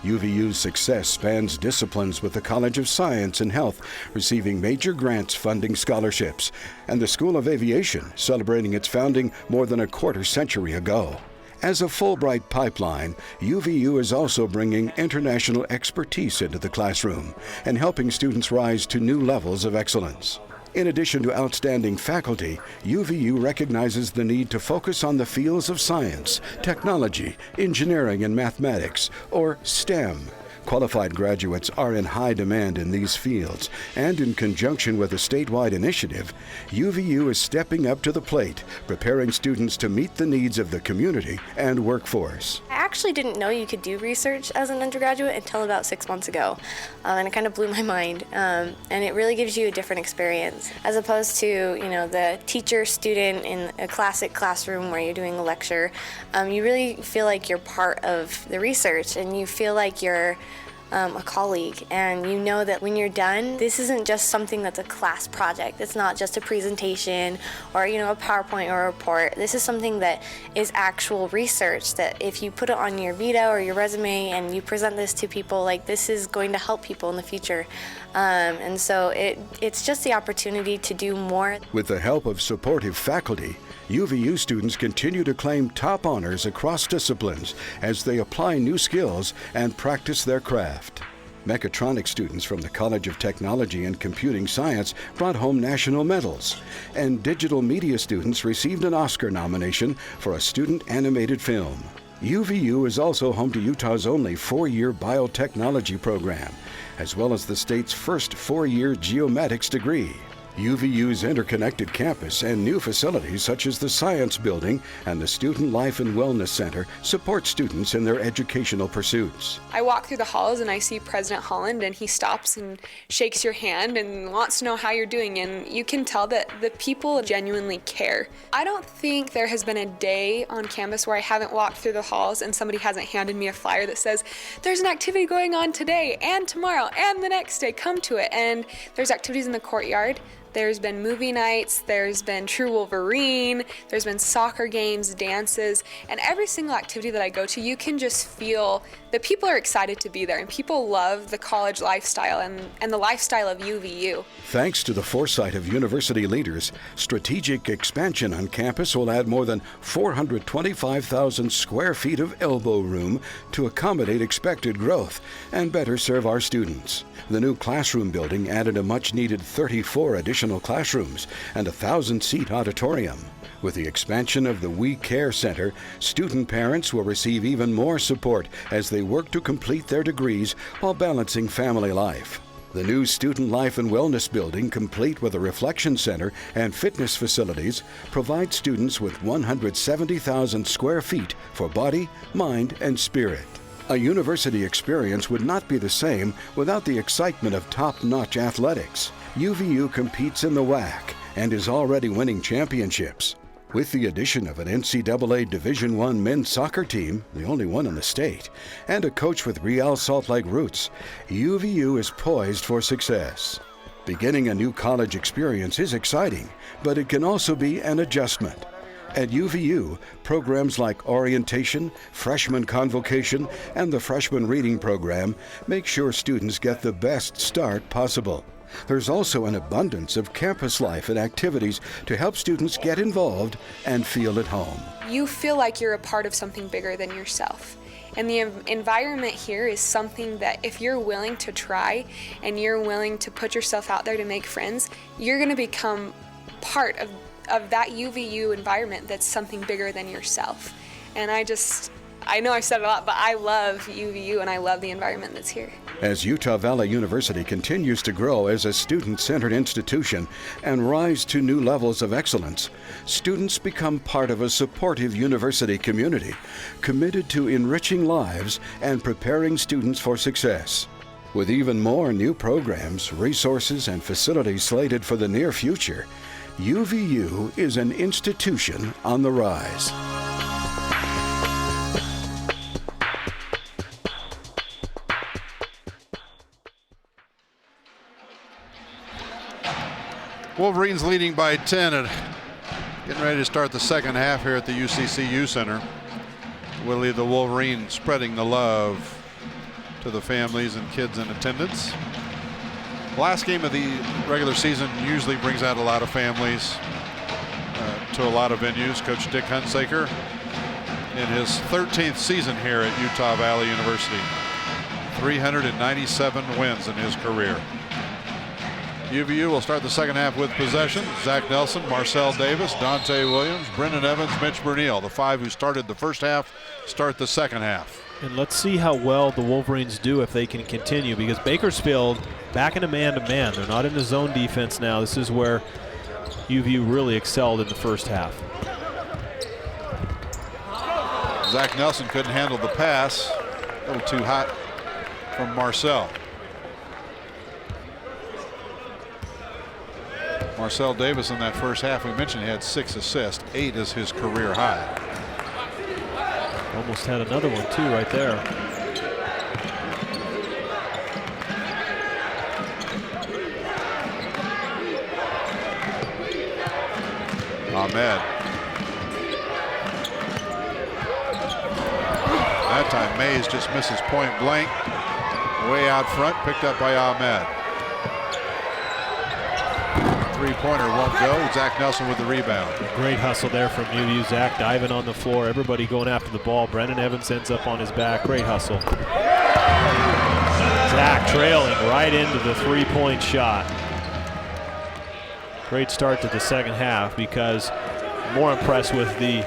[SPEAKER 20] UVU's success spans disciplines with the College of Science and Health receiving major grants funding scholarships, and the School of Aviation celebrating its founding more than a quarter century ago. As a Fulbright pipeline, UVU is also bringing international expertise into the classroom and helping students rise to new levels of excellence. In addition to outstanding faculty, UVU recognizes the need to focus on the fields of science, technology, engineering, and mathematics, or STEM. Qualified graduates are in high demand in these fields, and in conjunction with a statewide initiative, UVU is stepping up to the plate, preparing students to meet the needs of the community and workforce.
[SPEAKER 18] I actually didn't know you could do research as an undergraduate until about 6 months ago, and it kind of blew my mind. And it really gives you a different experience, as opposed to the teacher-student in a classic classroom where you're doing a lecture. You really feel like you're part of the research, and you feel like you're a colleague, and you know that when you're done, this isn't just something that's a class project. It's not just a presentation or, you know, a PowerPoint or a report. This is something that is actual research that if you put it on your Vita or your resume and you present this to people, like, this is going to help people in the future. And so it's just the opportunity to do more.
[SPEAKER 20] With the help of supportive faculty, UVU students continue to claim top honors across disciplines as they apply new skills and practice their craft. Mechatronics students from the College of Technology and Computing Science brought home national medals, and digital media students received an Oscar nomination for a student animated film. UVU is also home to Utah's only 4-year biotechnology program, as well as the state's first 4-year geomatics degree. UVU's interconnected campus and new facilities such as the Science Building and the Student Life and Wellness Center support students in their educational pursuits.
[SPEAKER 11] I walk through the halls and I see President Holland, and he stops and shakes your hand and wants to know how you're doing, and you can tell that the people genuinely care. I don't think there has been a day on campus where I haven't walked through the halls and somebody hasn't handed me a flyer that says, there's an activity going on today and tomorrow and the next day, come to it. And there's activities in the courtyard. There's been movie nights, there's been True Wolverine, there's been soccer games, dances, and every single activity that I go to, you can just feel that people are excited to be there, and people love the college lifestyle and the lifestyle of UVU.
[SPEAKER 20] Thanks to the foresight of university leaders, strategic expansion on campus will add more than 425,000 square feet of elbow room to accommodate expected growth and better serve our students. The new classroom building added a much-needed 34 additional classrooms and a 1,000-seat auditorium. With the expansion of the We Care Center, student parents will receive even more support as they work to complete their degrees while balancing family life. The new Student Life and Wellness Building, complete with a reflection center and fitness facilities, provides students with 170,000 square feet for body, mind, and spirit. A university experience would not be the same without the excitement of top-notch athletics. UVU competes in the WAC and is already winning championships. With the addition of an NCAA Division I men's soccer team, the only one in the state, and a coach with Real Salt Lake roots, UVU is poised for success. Beginning a new college experience is exciting, but it can also be an adjustment. At UVU, programs like orientation, freshman convocation, and the freshman reading program make sure students get the best start possible. There's also an abundance of campus life and activities to help students get involved and feel at home.
[SPEAKER 11] You feel like you're a part of something bigger than yourself. And the environment here is something that if you're willing to try and you're willing to put yourself out there to make friends, you're going to become part of that UVU environment that's something bigger than yourself. And I know I've said it a lot, but I love UVU and I love the environment that's here.
[SPEAKER 20] As Utah Valley University continues to grow as a student-centered institution and rise to new levels of excellence, students become part of a supportive university community, committed to enriching lives and preparing students for success. With even more new programs, resources, and facilities slated for the near future, UVU is an institution on the rise.
[SPEAKER 1] Wolverines leading by 10 and getting ready to start the second half here at the UCCU Center. Willie the Wolverine spreading the love to the families and kids in attendance. Last game of the regular season usually brings out a lot of families to a lot of venues. Coach Dick Hunsaker in his 13th season here at Utah Valley University. 397 wins in his career. UVU will start the second half with possession. Zach Nelson, Marcel Davis, Dante Williams, Brendan Evans, Mitch Bernil. The 5 who started the first half start the second half.
[SPEAKER 2] And let's see how well the Wolverines do if they can continue, because Bakersfield back into man-to-man. They're not in the zone defense now. This is where UVU really excelled in the first half.
[SPEAKER 1] Zach Nelson couldn't handle the pass. A little too hot from Marcel. Marcel Davis in that first half, we mentioned he had 6 assists. 8 is his career high.
[SPEAKER 2] Almost had another one too right there.
[SPEAKER 1] Ahmed. That time Mays just misses point blank. Way out front, picked up by Ahmed. Three-pointer won't go. Zach Nelson with the rebound.
[SPEAKER 2] Great hustle there from UVU. Zach diving on the floor. Everybody going after the ball. Brendan Evans ends up on his back. Great hustle. Zach trailing right into the three-point shot. Great start to the second half, because more impressed with the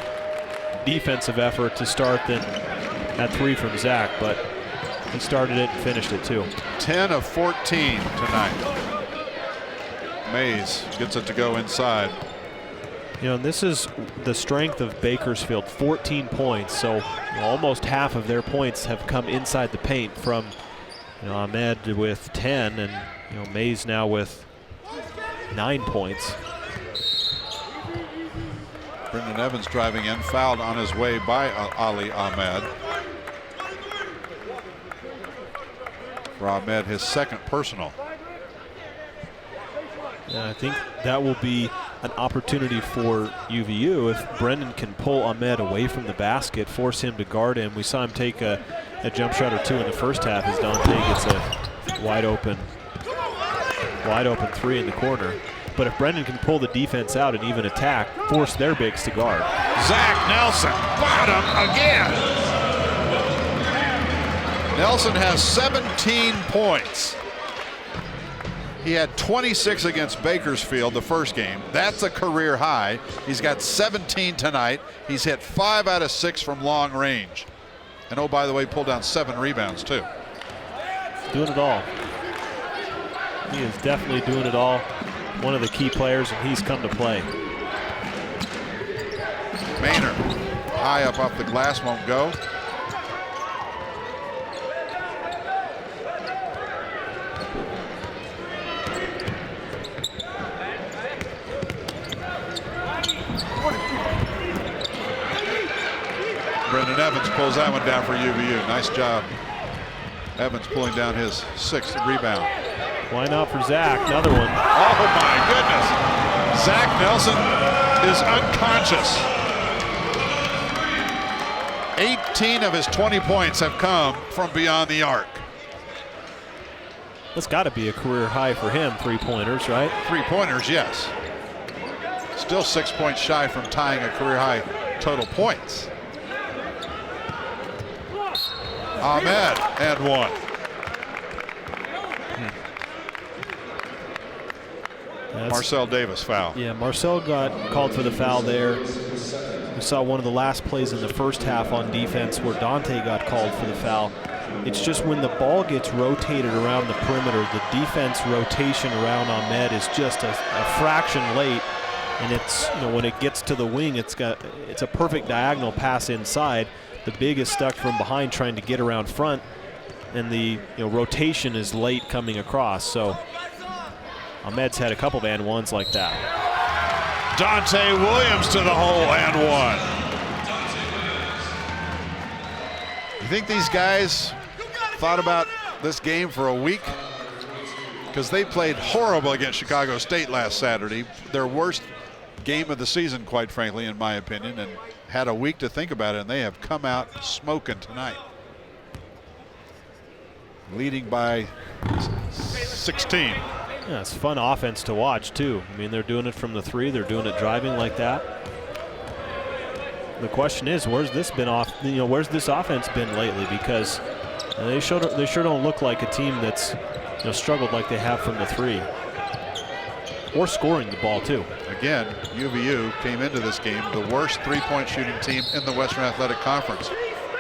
[SPEAKER 2] defensive effort to start than that three from Zach, but he started it and finished it too.
[SPEAKER 1] 10 of 14 tonight. Mays gets it to go inside.
[SPEAKER 2] You know, and this is the strength of Bakersfield, 14 points. So almost half of their points have come inside the paint from, Ahmed with 10, and Mays now with 9 points.
[SPEAKER 1] Brendan Evans driving in, fouled on his way by Ali Ahmed. For Ahmed, his second personal.
[SPEAKER 2] Yeah, I think that will be an opportunity for UVU if Brendan can pull Ahmed away from the basket, force him to guard him. We saw him take a jump shot or two in the first half as Dante gets a wide open three in the corner. But if Brendan can pull the defense out and even attack, force their bigs to guard.
[SPEAKER 1] Zach Nelson, bottom again. Nelson has 17 points. He had 26 against Bakersfield the first game. That's a career high. He's got 17 tonight. He's hit 5 out of 6 from long range. And oh, by the way, pulled down 7 rebounds too.
[SPEAKER 2] Doing it all. He is definitely doing it all. One of the key players, and he's come to play.
[SPEAKER 1] Maynard, high up off the glass, won't go. Brendan Evans pulls that one down for UVU. Nice job. Evans pulling down his 6th rebound.
[SPEAKER 2] Why not for Zach? Another one.
[SPEAKER 1] Oh my goodness. Zach Nelson is unconscious. 18 of his 20 points have come from beyond the arc.
[SPEAKER 2] That's got to be a career high for him, three-pointers, right?
[SPEAKER 1] Three-pointers, yes. Still 6 points shy from tying a career high total points. Ahmed and one. Marcel Davis foul.
[SPEAKER 2] Yeah, Marcel got called for the foul there. We saw one of the last plays in the first half on defense where Dante got called for the foul. It's just when the ball gets rotated around the perimeter, the defense rotation around Ahmed is just a fraction late, and it's when it gets to the wing, it's a perfect diagonal pass inside. The big is stuck from behind trying to get around front, and the rotation is late coming across. So Ahmed's had a couple of and ones like that.
[SPEAKER 1] Dante Williams to the hole and one. You think these guys thought about this game for a week? Because they played horrible against Chicago State last Saturday. Their worst game of the season, quite frankly, in my opinion, and had a week to think about it, and they have come out smoking tonight. Leading by 16.
[SPEAKER 2] Yeah, it's fun offense to watch too. I mean, they're doing it from the three, they're doing it driving like that. The question is, where's this been off? Where's this offense been lately? Because they sure don't look like a team that's struggled like they have from the three, or scoring the ball too.
[SPEAKER 1] Again, UVU came into this game the worst three-point shooting team in the Western Athletic Conference.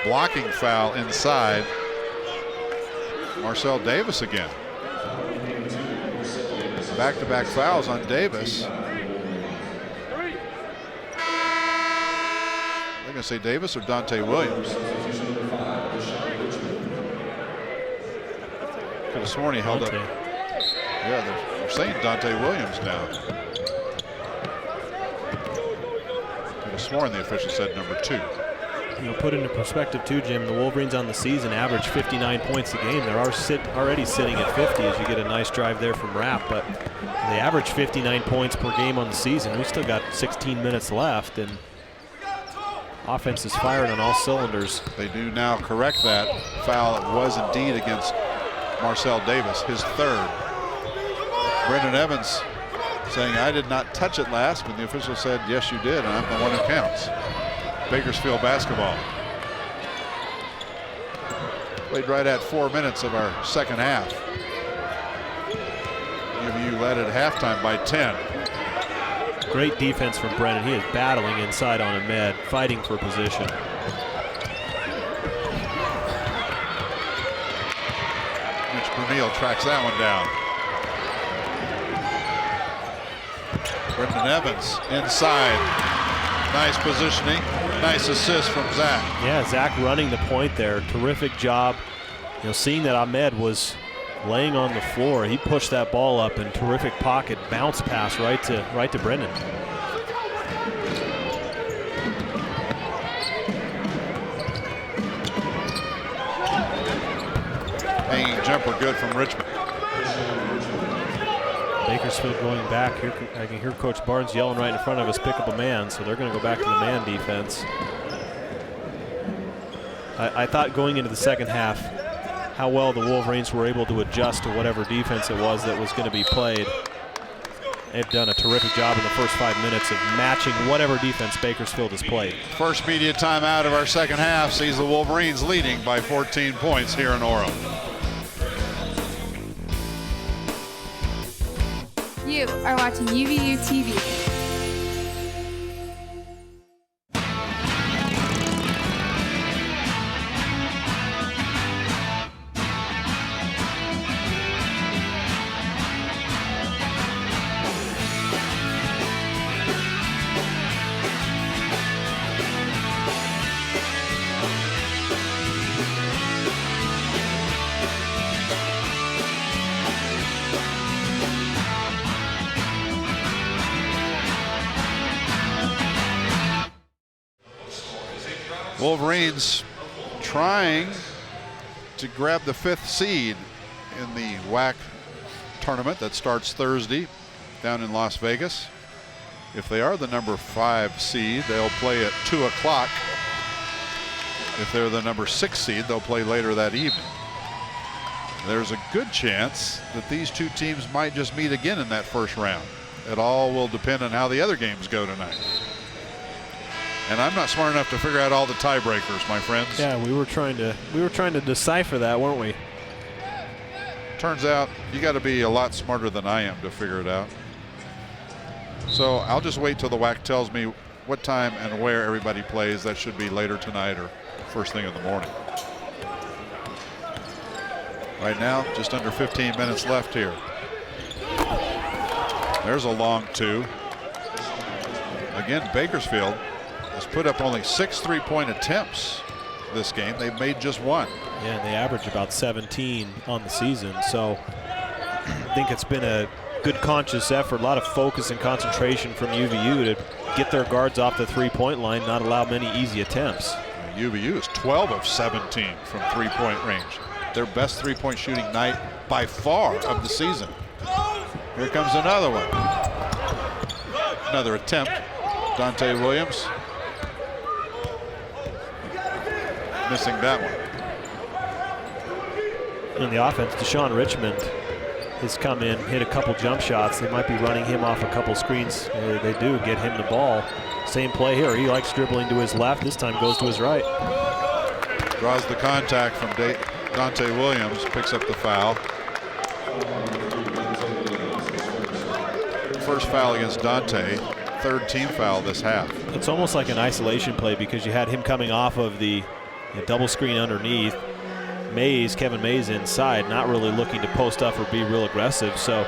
[SPEAKER 1] Blocking foul inside. Marcel Davis again. Back-to-back fouls on Davis. They're going to say Davis or Dante Williams. Could have sworn he held up. Yeah, they're saying Dante Williams now. Could have sworn the official said number 2.
[SPEAKER 2] put into perspective too, Jim, the Wolverines on the season average 59 points a game. They're already sitting at 50 as you get a nice drive there from Rapp, but they average 59 points per game on the season. We still got 16 minutes left, and offense is firing on all cylinders.
[SPEAKER 1] They do now correct that foul. It was indeed against Marcel Davis, his third. Brendan Evans saying, I did not touch it last, but the official said, yes, you did, and I'm the one who counts. Bakersfield basketball. Played right at 4 minutes of our second half. UVU led at halftime by 10.
[SPEAKER 2] Great defense from Brennan. He is battling inside on Ahmed, fighting for position.
[SPEAKER 1] Mitch Brunel tracks that one down. Brendan Evans inside. Nice positioning. Nice assist from Zach.
[SPEAKER 2] Yeah, Zach running the point there. Terrific job. Seeing that Ahmed was laying on the floor, he pushed that ball up in terrific pocket, bounce pass right to Brendan.
[SPEAKER 1] Hanging jumper good from Richmond.
[SPEAKER 2] Bakersfield going back. Here, I can hear Coach Barnes yelling right in front of us, pick up a man, so they're going to go back to the man defense. I thought going into the second half how well the Wolverines were able to adjust to whatever defense it was that was going to be played. They've done a terrific job in the first 5 minutes of matching whatever defense Bakersfield has played.
[SPEAKER 1] First media timeout of our second half sees the Wolverines leading by 14 points here in Orem.
[SPEAKER 12] You are watching UVU TV.
[SPEAKER 1] Wolverines trying to grab the 5th seed in the WAC tournament that starts Thursday down in Las Vegas. If they are the number 5 seed, they'll play at 2 o'clock. If they're the number 6 seed, they'll play later that evening. There's a good chance that these two teams might just meet again in that first round. It all will depend on how the other games go tonight. And I'm not smart enough to figure out all the tiebreakers, my friends.
[SPEAKER 2] Yeah, we were trying to decipher that, weren't we?
[SPEAKER 1] Turns out you got to be a lot smarter than I am to figure it out. So I'll just wait till the WAC tells me what time and where everybody plays. That should be later tonight or first thing in the morning. Right now, just under 15 minutes left here. There's a long 2. Again, Bakersfield has put up only 6 3-point attempts this game. They've made just 1.
[SPEAKER 2] Yeah, and they average about 17 on the season. So I think it's been a good conscious effort, a lot of focus and concentration from UVU to get their guards off the 3-point line, not allow many easy attempts.
[SPEAKER 1] UVU is 12 of 17 from 3-point range. Their best 3-point shooting night by far of the season. Here comes another one. Another attempt. Dante Williams missing that one.
[SPEAKER 2] In the offense, Deshaun Richmond has come in, hit a couple jump shots. They might be running him off a couple screens. They do get him the ball. Same play here. He likes dribbling to his left. This time goes to his right.
[SPEAKER 1] Draws the contact from Dante Williams, picks up the foul. First foul against Dante, 3rd team foul this half.
[SPEAKER 2] It's almost like an isolation play because you had him coming off of the double screen underneath. Kevin Mays inside, not really looking to post up or be real aggressive. So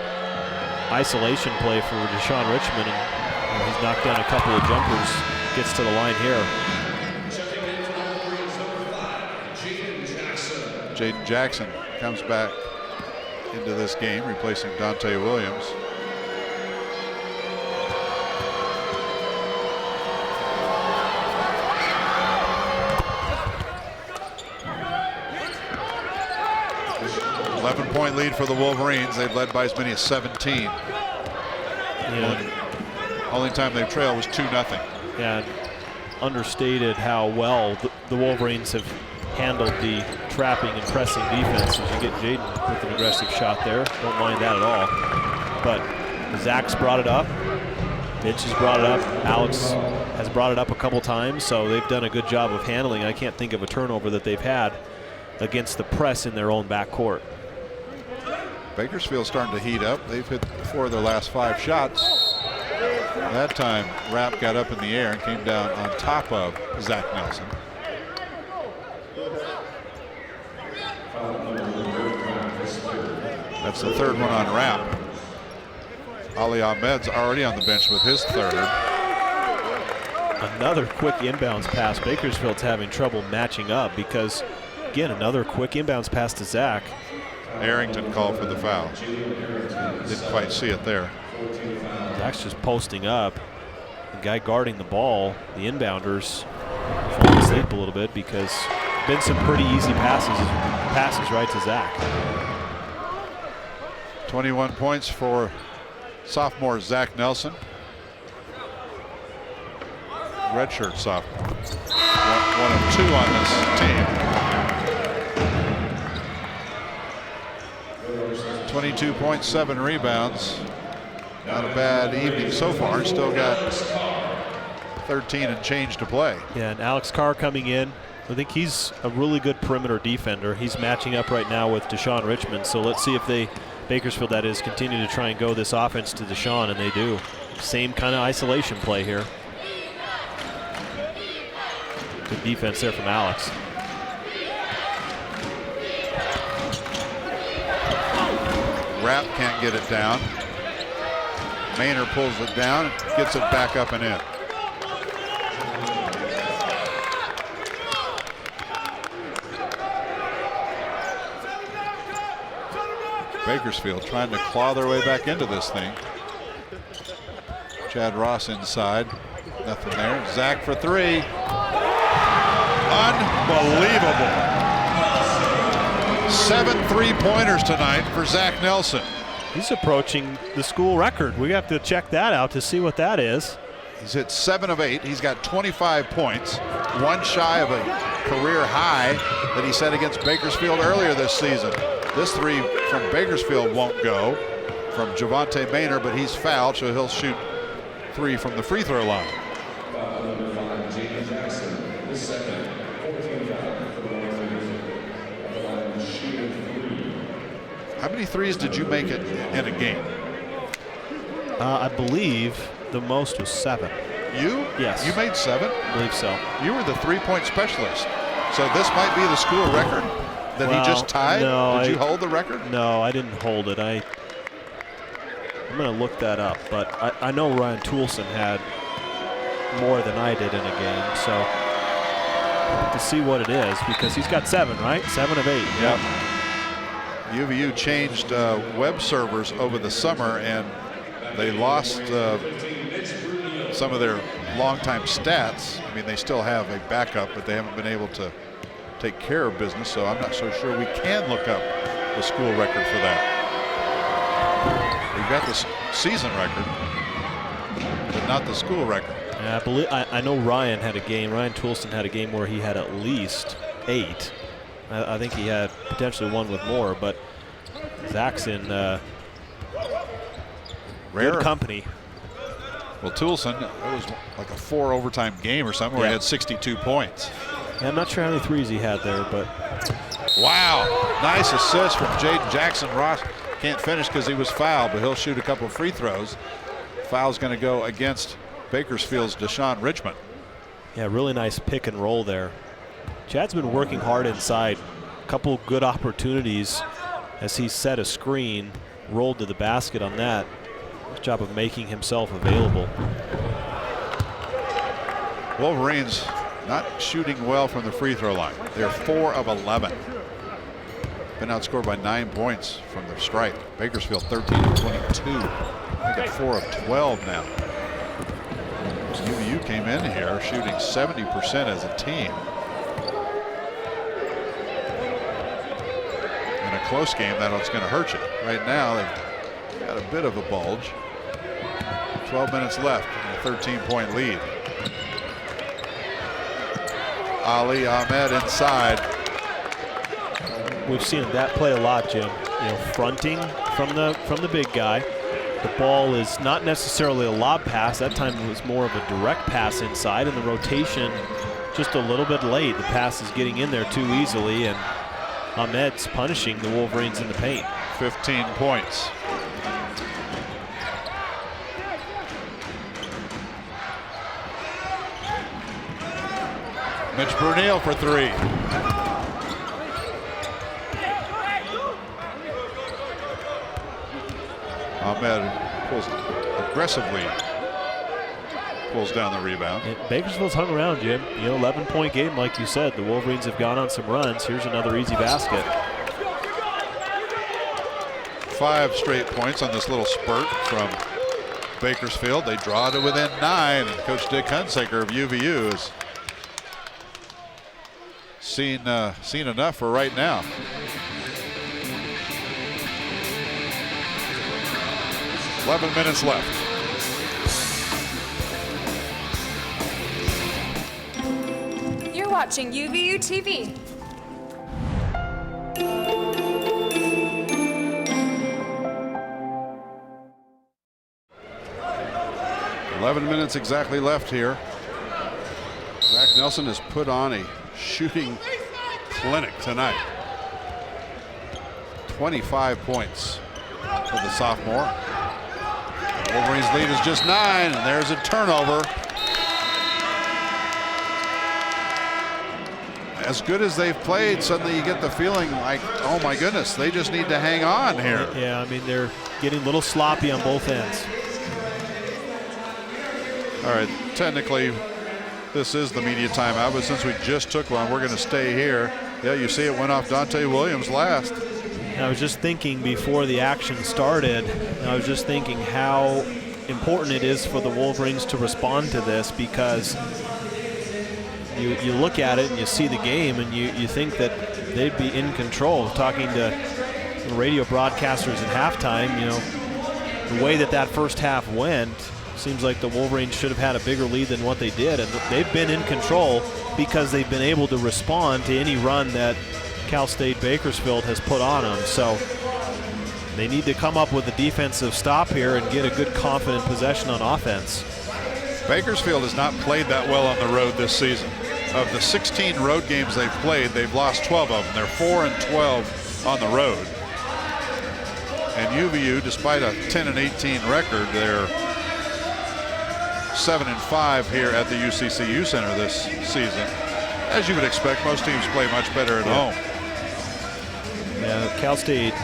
[SPEAKER 2] isolation play for Deshaun Richmond, and he's knocked down a couple of jumpers. Gets to the line here.
[SPEAKER 1] Jaden Jackson comes back into this game, replacing Dante Williams. 11-point lead for the Wolverines. They've led by as many as 17. Only time they've trailed was 2-0.
[SPEAKER 2] Yeah, understated how well the Wolverines have handled the trapping and pressing defense as you get Jaden with an aggressive shot there. Don't mind that at all. But Zach's brought it up. Mitch has brought it up. Alex has brought it up a couple times, so they've done a good job of handling. I can't think of a turnover that they've had against the press in their own backcourt.
[SPEAKER 1] Bakersfield's starting to heat up. They've hit 4 of their last 5 shots. That time, Rapp got up in the air and came down on top of Zach Nelson. That's the 3rd one on Rapp. Ali Ahmed's already on the bench with his 3rd.
[SPEAKER 2] Another quick inbounds pass. Bakersfield's having trouble matching up because, again, another quick inbounds pass to Zach.
[SPEAKER 1] Arrington called for the foul. Didn't quite see it there.
[SPEAKER 2] Zach's just posting up. The guy guarding the ball, the inbounders, falling asleep a little bit because been some pretty easy passes right to Zach.
[SPEAKER 1] 21 points for sophomore Zach Nelson. Redshirt sophomore. One of 2 on this team. 22.7 rebounds. Not a bad evening so far. Still got 13 and change to play.
[SPEAKER 2] Yeah, and Alex Carr coming in. I think he's a really good perimeter defender. He's matching up right now with Deshaun Richmond. So let's see if Bakersfield, that is, continue to try and go this offense to Deshaun, and they do. Same kind of isolation play here. Good defense there from Alex.
[SPEAKER 1] Rapp can't get it down. Maynard pulls it down, gets it back up and in. Bakersfield trying to claw their way back into this thing. Chad Ross inside. Nothing there. Zach for 3. Unbelievable. 7 3-pointers tonight for Zach Nelson.
[SPEAKER 2] He's approaching the school record. We have to check that out to see what that is.
[SPEAKER 1] He's hit 7 of 8. He's got 25 points. 1 shy of a career high that he set against Bakersfield earlier this season. This 3 from Bakersfield won't go from Javante Maynard, but he's fouled, so he'll shoot 3 from the free throw line. How many threes did you make it in a game?
[SPEAKER 2] I believe the most was 7.
[SPEAKER 1] You?
[SPEAKER 2] Yes.
[SPEAKER 1] You made 7?
[SPEAKER 2] I believe so.
[SPEAKER 1] You were the 3-point specialist. So this might be the school record that he just tied?
[SPEAKER 2] No,
[SPEAKER 1] Did you hold the record?
[SPEAKER 2] No, I didn't hold it. I'm going to look that up, but I know Ryan Toulson had more than I did in a game, so to see what it is, because he's got 7, right? 7 of 8.
[SPEAKER 1] Yep. UVU changed web servers over the summer, and they lost some of their longtime stats. I mean, they still have a backup, but they haven't been able to take care of business, so I'm not so sure we can look up the school record for that. We've got the season record, but not the school record.
[SPEAKER 2] Yeah, I know Ryan had a game. Ryan Toulson had a game where he had at least 8. I think he had potentially 1 with more, but Zach's in good company.
[SPEAKER 1] Well, Toulson, it was like a 4 overtime game or something where he had 62 points.
[SPEAKER 2] Yeah, I'm not sure how many threes he had there, but.
[SPEAKER 1] Wow, nice assist from Jaden Jackson. Ross can't finish because he was fouled, but he'll shoot a couple of free throws. Foul's going to go against Bakersfield's Deshaun Richmond.
[SPEAKER 2] Yeah, really nice pick and roll there. Chad's been working hard inside. A couple good opportunities as he set a screen, rolled to the basket on that. Good job of making himself available.
[SPEAKER 1] Wolverines not shooting well from the free throw line. They're 4 of 11. Been outscored by 9 points from the stripe. Bakersfield 13 of 22. They got 4 of 12 now. UVU came in here shooting 70% as a team. And a close game, that's going to hurt you. Right now, they've got a bit of a bulge. 12 minutes left and a 13-point lead. Ali Ahmed inside.
[SPEAKER 2] We've seen that play a lot, Jim. You know, fronting from the big guy. The ball is not necessarily a lob pass. That time it was more of a direct pass inside, and the rotation just a little bit late. The pass is getting in there too easily, and Ahmed's punishing the Wolverines in the paint.
[SPEAKER 1] 15 points. Mitch Brunel for three. Ahmed aggressively pulls down the rebound.
[SPEAKER 2] Bakersfield's hung around, Jim. You know, 11-point game, like you said. The Wolverines have gone on some runs. Here's another easy basket.
[SPEAKER 1] 5 straight points on this little spurt from Bakersfield. They draw to within 9, and Coach Dick Hunsaker of UVU has seen enough for right now. $11 minutes left.
[SPEAKER 12] You're watching UVU TV.
[SPEAKER 1] $11 minutes exactly left here. Zach Nelson has put on a shooting clinic tonight. 25 points for the sophomore. Wolverines lead is just 9, and there's a turnover. As good as they've played, suddenly you get the feeling like, oh my goodness, they just need to hang on here.
[SPEAKER 2] Yeah, I mean, they're getting a little sloppy on both ends.
[SPEAKER 1] All right, technically, this is the media timeout, but since we just took one, we're going to stay here. Yeah, you see it went off Dante Williams last.
[SPEAKER 2] I was just thinking before the action started, I was just thinking how important it is for the Wolverines to respond to this, because you look at it and you see the game and you think that they'd be in control. Talking to radio broadcasters at halftime, you know, the way that first half went, seems like the Wolverines should have had a bigger lead than what they did, and they've been in control because they've been able to respond to any run that Cal State Bakersfield has put on them. So they need to come up with a defensive stop here and get a good confident possession on offense.
[SPEAKER 1] Bakersfield has not played that well on the road this season. Of the 16 road games they've played, they've lost 12 of them. They're 4-12 on the road. And UVU, despite a 10-18 record, they're 7-5 here at the UCCU Center this season. As you would expect, most teams play much better at home.
[SPEAKER 2] Yeah, Cal State,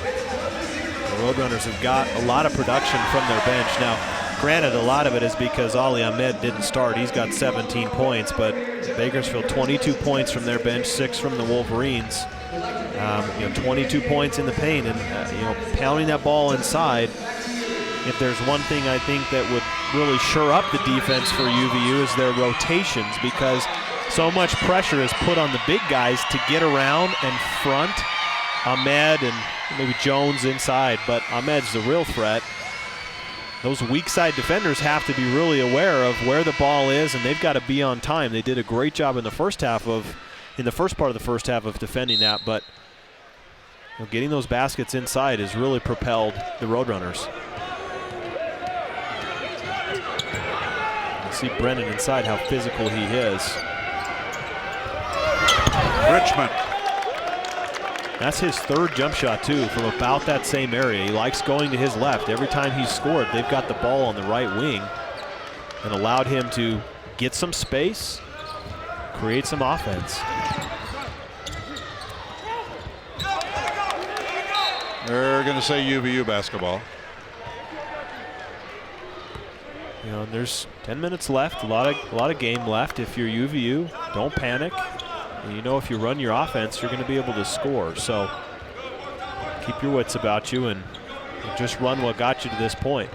[SPEAKER 2] the Roadrunners have got a lot of production from their bench. Now, granted, a lot of it is because Ali Ahmed didn't start. He's got 17 points, but Bakersfield 22 points from their bench, 6 from the Wolverines. 22 points in the paint, and pounding that ball inside. If there's one thing I think that would really shore up the defense for UVU is their rotations, because so much pressure is put on the big guys to get around and front Ahmed and maybe Jones inside, but Ahmed's the real threat. Those weak side defenders have to be really aware of where the ball is, and they've got to be on time. They did a great job in the first part of the first half of defending that, but getting those baskets inside has really propelled the Roadrunners. See Brennan inside, how physical he is.
[SPEAKER 1] Richmond.
[SPEAKER 2] That's his third jump shot, too, from about that same area. He likes going to his left. Every time he's scored, they've got the ball on the right wing and allowed him to get some space, create some offense.
[SPEAKER 1] They're going to say UVU basketball.
[SPEAKER 2] There's 10 minutes left, a lot of game left. If you're UVU, don't panic. And if you run your offense, you're going to be able to score. So keep your wits about you and just run what got you to this point.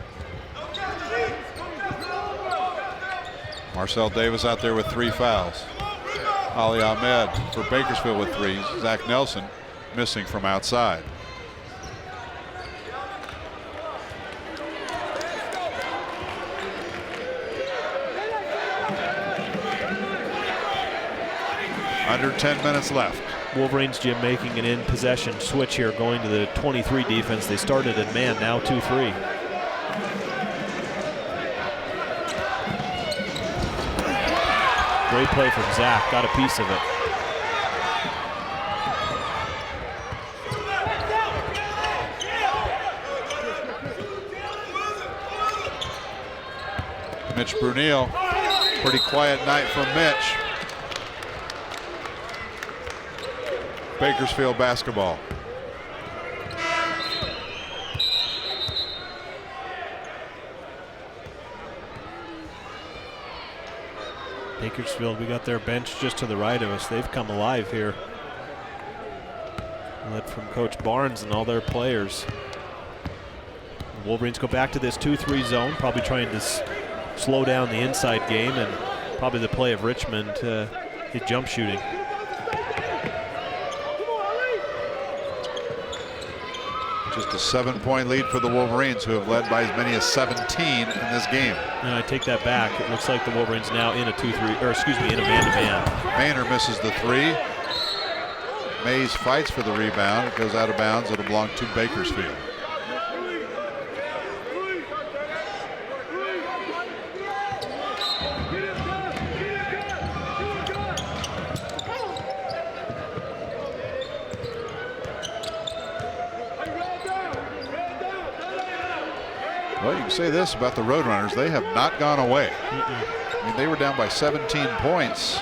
[SPEAKER 1] Marcel Davis out there with 3 fouls. Ali Ahmed for Bakersfield with 3. Zach Nelson missing from outside. Under 10 minutes left.
[SPEAKER 2] Wolverines, Jim, making an in-possession switch here, going to the 23 defense. They started in man, now 2-3. Great play from Zach, got a piece of it.
[SPEAKER 1] Mitch Brunel, pretty quiet night for Mitch. Bakersfield basketball.
[SPEAKER 2] Bakersfield, we got their bench just to the right of us. They've come alive here. Led from Coach Barnes and all their players. The Wolverines go back to this 2-3 zone, probably trying to slow down the inside game, and probably the play of Richmond to hit jump shooting.
[SPEAKER 1] Just a 7-point lead for the Wolverines, who have led by as many as 17 in this game.
[SPEAKER 2] And I take that back. It looks like the Wolverines now in a 2-3, or excuse me, in a man-to-man.
[SPEAKER 1] Maynard misses the 3. Mays fights for the rebound. It goes out of bounds. It'll belong to Bakersfield. Well, you can say this about the Roadrunners. They have not gone away. I mean, they were down by 17 points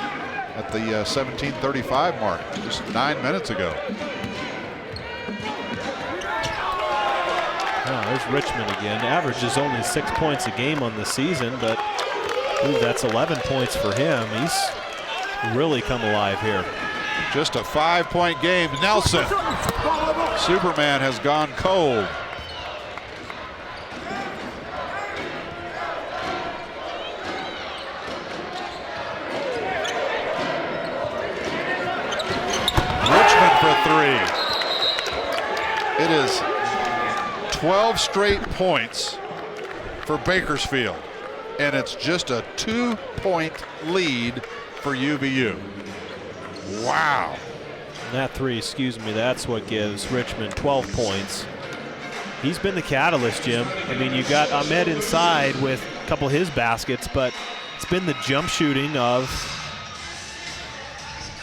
[SPEAKER 1] at the 17:35 mark just 9 minutes ago.
[SPEAKER 2] Oh, there's Richmond again. Averages only 6 points a game on the season, but ooh, that's 11 points for him. He's really come alive here.
[SPEAKER 1] Just a 5-point game. Nelson. Superman has gone cold. For 3. It is 12 straight points for Bakersfield, and it's just a 2-point lead for UVU. Wow.
[SPEAKER 2] And that 3, excuse me, that's what gives Richmond 12 points. He's been the catalyst, Jim. I mean, you got Ahmed inside with a couple of his baskets, but it's been the jump shooting of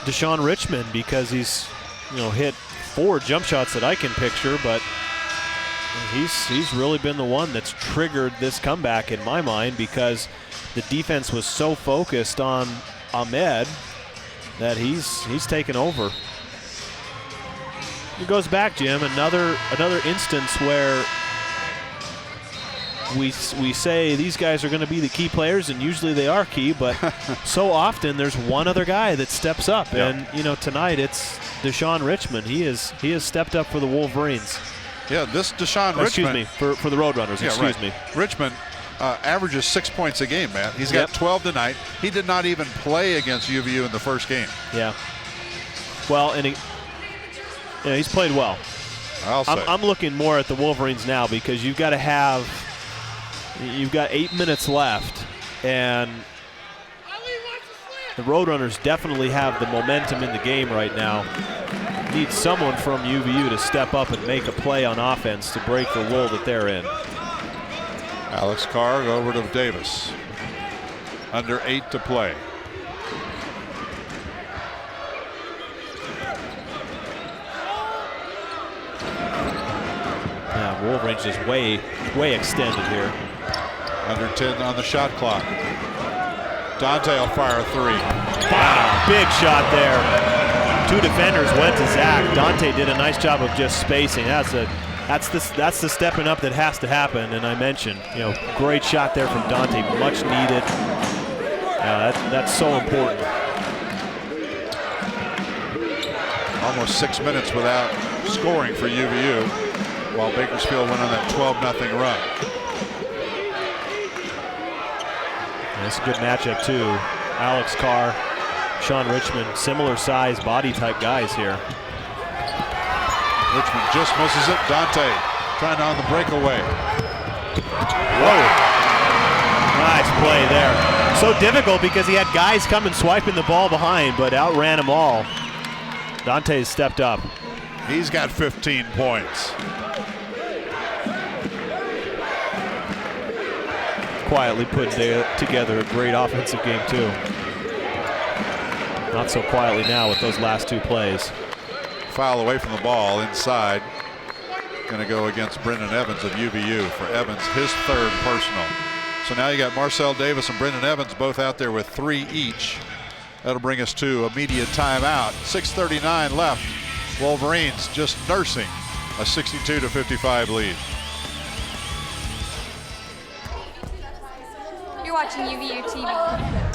[SPEAKER 2] Deshaun Richmond, because he's hit 4 jump shots that I can picture, but he's really been the one that's triggered this comeback in my mind, because the defense was so focused on Ahmed that he's taken over. It goes back, Jim, another instance where we say these guys are going to be the key players, and usually they are key, but so often there's one other guy that steps up. Yep. And tonight it's Deshaun Richmond. He has stepped up for the Wolverines.
[SPEAKER 1] Yeah, this Deshaun Richmond.
[SPEAKER 2] Excuse me, for the Roadrunners.
[SPEAKER 1] Yeah,
[SPEAKER 2] excuse
[SPEAKER 1] right.
[SPEAKER 2] me.
[SPEAKER 1] Richmond averages 6 points a game, Matt. He's got 12 tonight. He did not even play against UVU in the first game.
[SPEAKER 2] Yeah. Well, and he's played well. I'm looking more at the Wolverines now, because you've got 8 minutes left, and the Roadrunners definitely have the momentum in the game right now. Need someone from UVU to step up and make a play on offense to break the lull that they're in.
[SPEAKER 1] Alex Carr over to Davis. Under 8 to play.
[SPEAKER 2] Yeah, Wolverines is way extended here.
[SPEAKER 1] Under 10 on the shot clock. Dante will fire a 3.
[SPEAKER 2] Wow, big shot there. 2 defenders went to Zach. Dante did a nice job of just spacing. That's the stepping up that has to happen. And I mentioned, great shot there from Dante, much needed. That's so important.
[SPEAKER 1] Almost 6 minutes without scoring for UVU, while Bakersfield went on that 12-0 run.
[SPEAKER 2] That's a good matchup too. Alex Carr, Sean Richmond, similar size, body type guys here.
[SPEAKER 1] Richmond just misses it. Dante trying on the breakaway. Whoa.
[SPEAKER 2] Nice play there. So difficult because he had guys coming swiping the ball behind, but outran them all. Dante's stepped up.
[SPEAKER 1] He's got 15 points.
[SPEAKER 2] Quietly putting together a great offensive game too. Not so quietly now with those last two plays.
[SPEAKER 1] Foul away from the ball inside. Going to go against Brendan Evans of UVU for Evans, his third personal. So now you got Marcel Davis and Brendan Evans both out there with 3 each. That'll bring us to immediate timeout. 6:39 left. Wolverines just nursing a 62-55 lead.
[SPEAKER 12] You're watching UVU TV.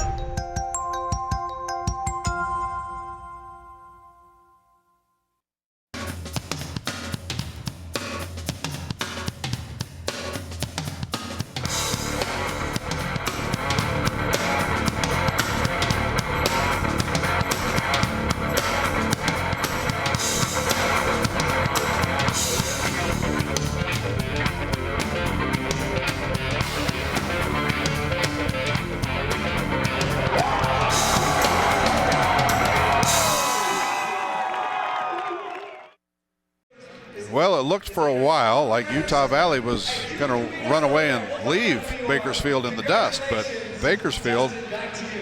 [SPEAKER 1] Well, it looked for a while like Utah Valley was going to run away and leave Bakersfield in the dust, but Bakersfield,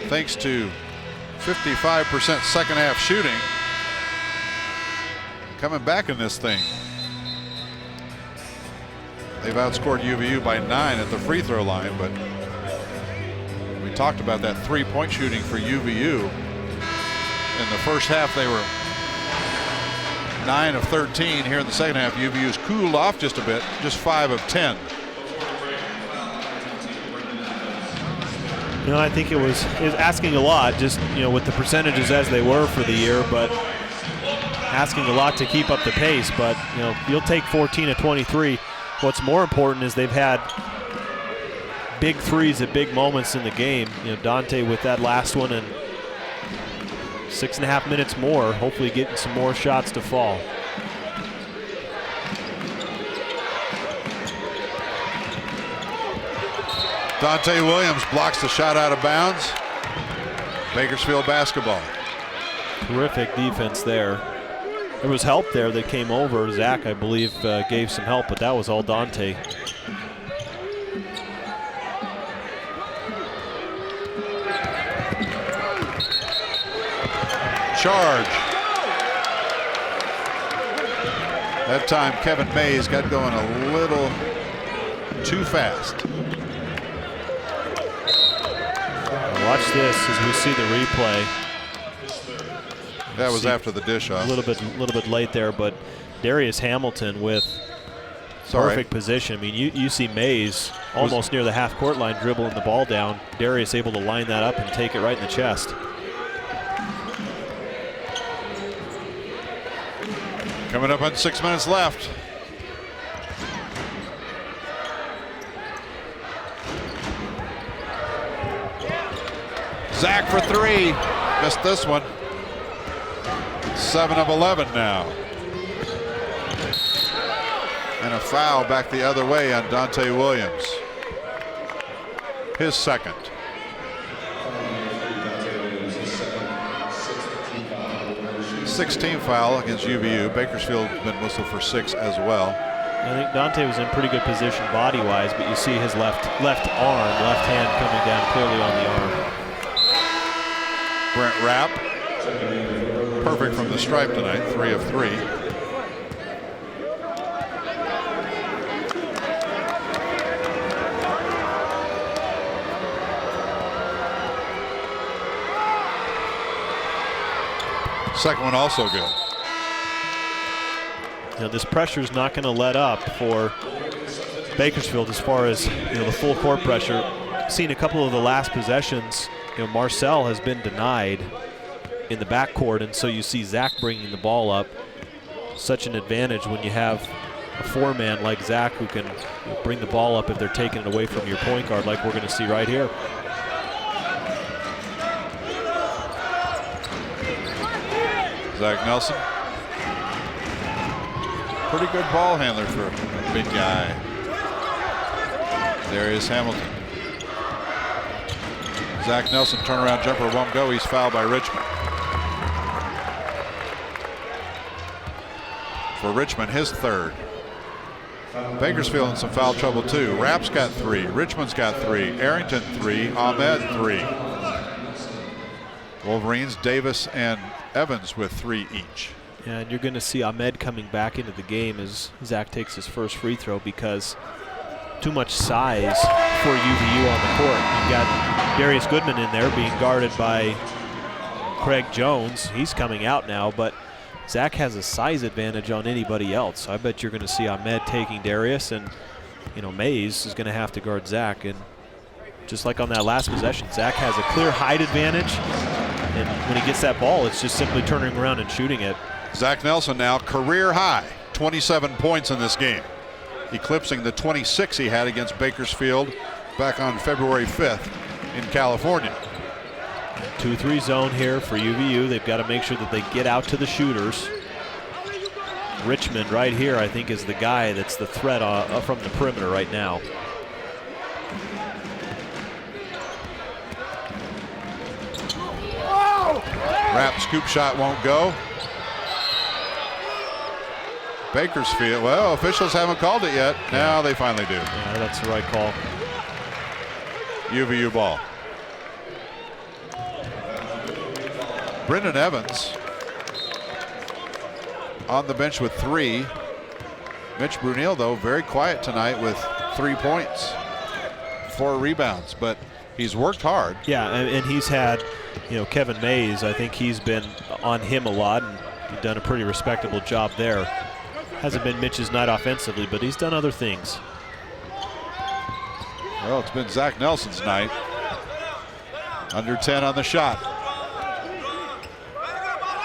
[SPEAKER 1] thanks to 55% second half shooting, coming back in this thing. They've outscored UVU by 9 at the free throw line, but we talked about that 3-point shooting for UVU. In the first half, they were 9 of 13. Here in the second half, UVU's cooled off just a bit, just 5 of 10.
[SPEAKER 2] You know, I think it was asking a lot, just, you know, with the percentages as they were for the year, but asking a lot to keep up the pace. But, you know, you'll take 14 of 23. What's more important is they've had big threes at big moments in the game. You know, Dante with that last one, and 6.5 minutes more, hopefully getting some more shots to fall.
[SPEAKER 1] Dante Williams blocks the shot out of bounds. Bakersfield basketball.
[SPEAKER 2] Terrific defense there. There was help there that came over. Zach, I believe, gave some help, but that was all Dante.
[SPEAKER 1] Charge. That time Kevin Mays got going a little too fast.
[SPEAKER 2] Watch this as we see the replay.
[SPEAKER 1] That was after the dish off.
[SPEAKER 2] A little bit late there, but Darius Hamilton with perfect position. I mean, you see Mays almost near the half-court line dribbling the ball down. Darius able to line that up and take it right in the chest.
[SPEAKER 1] Coming up on 6 minutes left. Zach for 3. Missed this one. 7 of 11 now. And a foul back the other way on Dante Williams. His second. 16 foul against UVU. Bakersfield's been whistled for 6 as well.
[SPEAKER 2] I think Dante was in pretty good position body-wise, but you see his left hand coming down clearly on the arm.
[SPEAKER 1] Brent Rapp, perfect from the stripe tonight, 3 of 3. Second one also good.
[SPEAKER 2] You know, this pressure is not going to let up for Bakersfield as far as, you know, the full court pressure. Seen a couple of the last possessions. You know, Marcel has been denied in the backcourt, and so you see Zach bringing the ball up. Such an advantage when you have a 4-man like Zach who can bring the ball up if they're taking it away from your point guard, like we're going to see right here.
[SPEAKER 1] Zach Nelson. Pretty good ball handler for a big guy. Darius Hamilton. Zach Nelson turnaround jumper won't go. He's fouled by Richmond. For Richmond, his third. Bakersfield in some foul trouble too. Rapp's got 3. Richmond's got 3. Arrington 3. Ahmed 3. Wolverines, Davis and Evans with 3 each.
[SPEAKER 2] Yeah, and you're going to see Ahmed coming back into the game as Zach takes his first free throw because too much size for UVU on the court. You've got Darius Goodman in there being guarded by Craig Jones. He's coming out now, but Zach has a size advantage on anybody else. So I bet you're going to see Ahmed taking Darius, and Mays is going to have to guard Zach. And just like on that last possession, Zach has a clear height advantage, and when he gets that ball, it's just simply turning around and shooting it.
[SPEAKER 1] Zach Nelson now career high, 27 points in this game, eclipsing the 26 he had against Bakersfield back on February 5th in California.
[SPEAKER 2] 2-3 zone here for UVU. They've got to make sure that they get out to the shooters. Richmond right here, I think, is the guy that's the threat from the perimeter right now.
[SPEAKER 1] Rapp scoop shot won't go. Bakersfield, well, officials haven't called it yet. Now they finally do.
[SPEAKER 2] Yeah, that's the right call.
[SPEAKER 1] UVU ball. Brendan Evans on the bench with 3. Mitch Brunel, though, very quiet tonight with 3 points, 4 rebounds, but he's worked hard.
[SPEAKER 2] Yeah, and he's had, Kevin Mays, I think he's been on him a lot, and he's done a pretty respectable job there. Hasn't been Mitch's night offensively, but he's done other things.
[SPEAKER 1] Well, it's been Zach Nelson's night. Under 10 on the shot.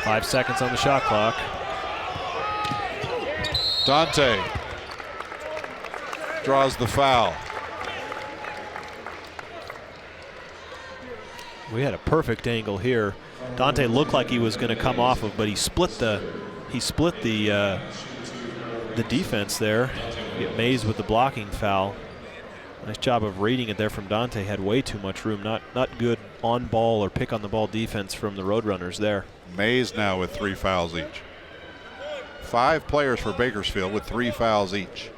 [SPEAKER 2] 5 seconds on the shot clock.
[SPEAKER 1] Dante draws the foul.
[SPEAKER 2] We had a perfect angle here. Dante looked like he was going to come off of, but he split the defense there. Get Mays with the blocking foul. Nice job of reading it there from Dante. Had way too much room. Not good on ball or pick on the ball defense from the Roadrunners there.
[SPEAKER 1] Mays now with 3 fouls each. 5 players for Bakersfield with 3 fouls each.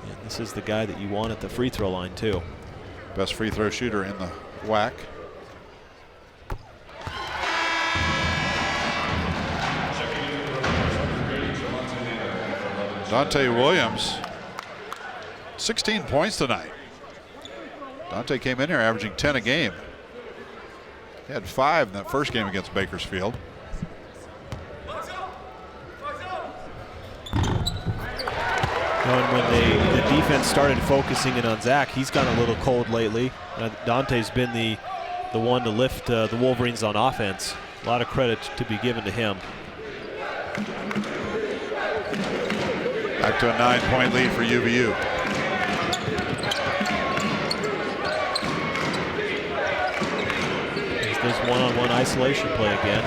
[SPEAKER 2] And this is the guy that you want at the free throw line too.
[SPEAKER 1] Best free throw shooter in the WAC. Dante Williams, 16 points tonight. Dante came in here averaging 10 a game. He had 5 in that first game against Bakersfield.
[SPEAKER 2] And when the defense started focusing in on Zach, he's gotten a little cold lately. Dante's been the one to lift the Wolverines on offense. A lot of credit to be given to him.
[SPEAKER 1] Back to a 9-point lead for UVU.
[SPEAKER 2] There's this one-on-one isolation play again.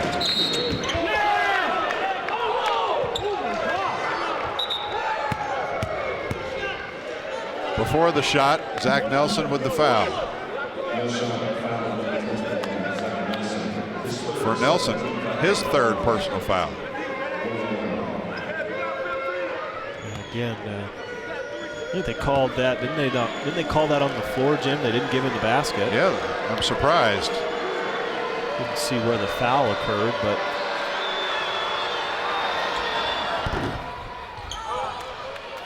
[SPEAKER 1] Before the shot, Zach Nelson with the foul. For Nelson, his 3rd personal foul.
[SPEAKER 2] Again, I think they called that, didn't they? Didn't they call that on the floor, Jim? They didn't give him the basket.
[SPEAKER 1] Yeah, I'm surprised.
[SPEAKER 2] Didn't see where the foul occurred, but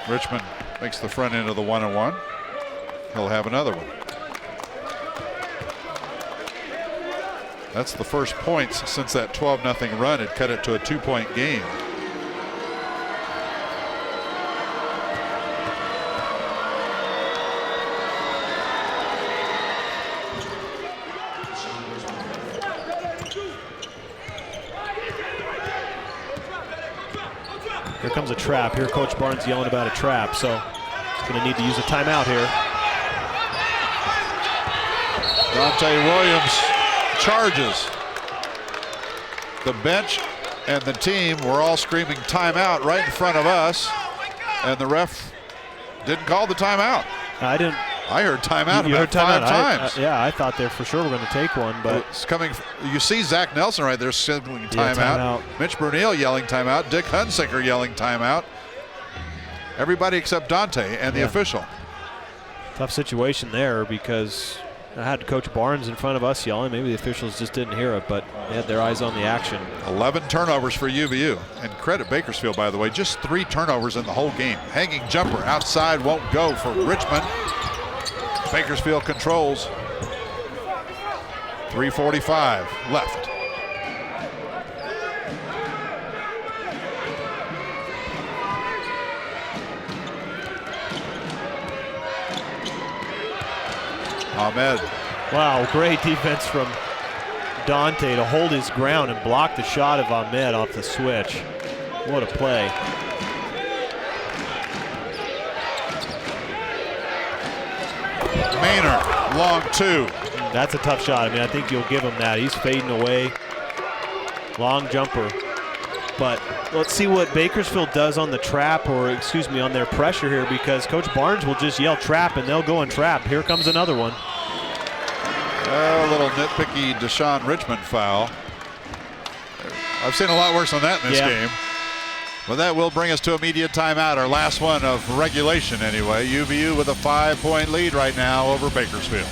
[SPEAKER 1] Richmond makes the front end of the 1-on-1. He'll have another one. That's the first points since that 12-0 run had cut it to a 2-point game.
[SPEAKER 2] here comes a trap. Here Coach Barnes yelling about a trap, so he's going to need to use a timeout here.
[SPEAKER 1] Dante Williams charges. The bench and the team were all screaming timeout right in front of us.
[SPEAKER 13] And the ref didn't call the timeout.
[SPEAKER 2] I didn't.
[SPEAKER 13] I heard timeout
[SPEAKER 2] You
[SPEAKER 13] about
[SPEAKER 2] heard
[SPEAKER 13] 5 times.
[SPEAKER 2] yeah, I thought they for sure were going to take one, but
[SPEAKER 13] it's coming. You see Zach Nelson right there signaling timeout.
[SPEAKER 2] Timeout.
[SPEAKER 13] Mitch Brunel yelling timeout. Dick Hunsaker yelling timeout. Everybody except Dante and the official.
[SPEAKER 2] Tough situation there because I had Coach Barnes in front of us yelling. Maybe the officials just didn't hear it, but they had their eyes on the action. 11
[SPEAKER 13] turnovers for UVU. And credit Bakersfield, by the way, just 3 turnovers in the whole game. Hanging jumper outside won't go for Richmond. Bakersfield controls. 3:45 left. Ahmed.
[SPEAKER 2] Wow, great defense from Dante to hold his ground and block the shot of Ahmed off the switch. What a play.
[SPEAKER 13] Maynard, long 2.
[SPEAKER 2] That's a tough shot. I mean, I think you'll give him that. He's fading away. Long jumper. But let's see what Bakersfield does on the trap, or excuse me, on their pressure here, because Coach Barnes will just yell trap and they'll go and trap. Here comes another one.
[SPEAKER 13] A little nitpicky Deshaun Richmond foul. I've seen a lot worse than that in this game. Well, that will bring us to immediate timeout, our last one of regulation anyway. UVU with a 5-point lead right now over Bakersfield.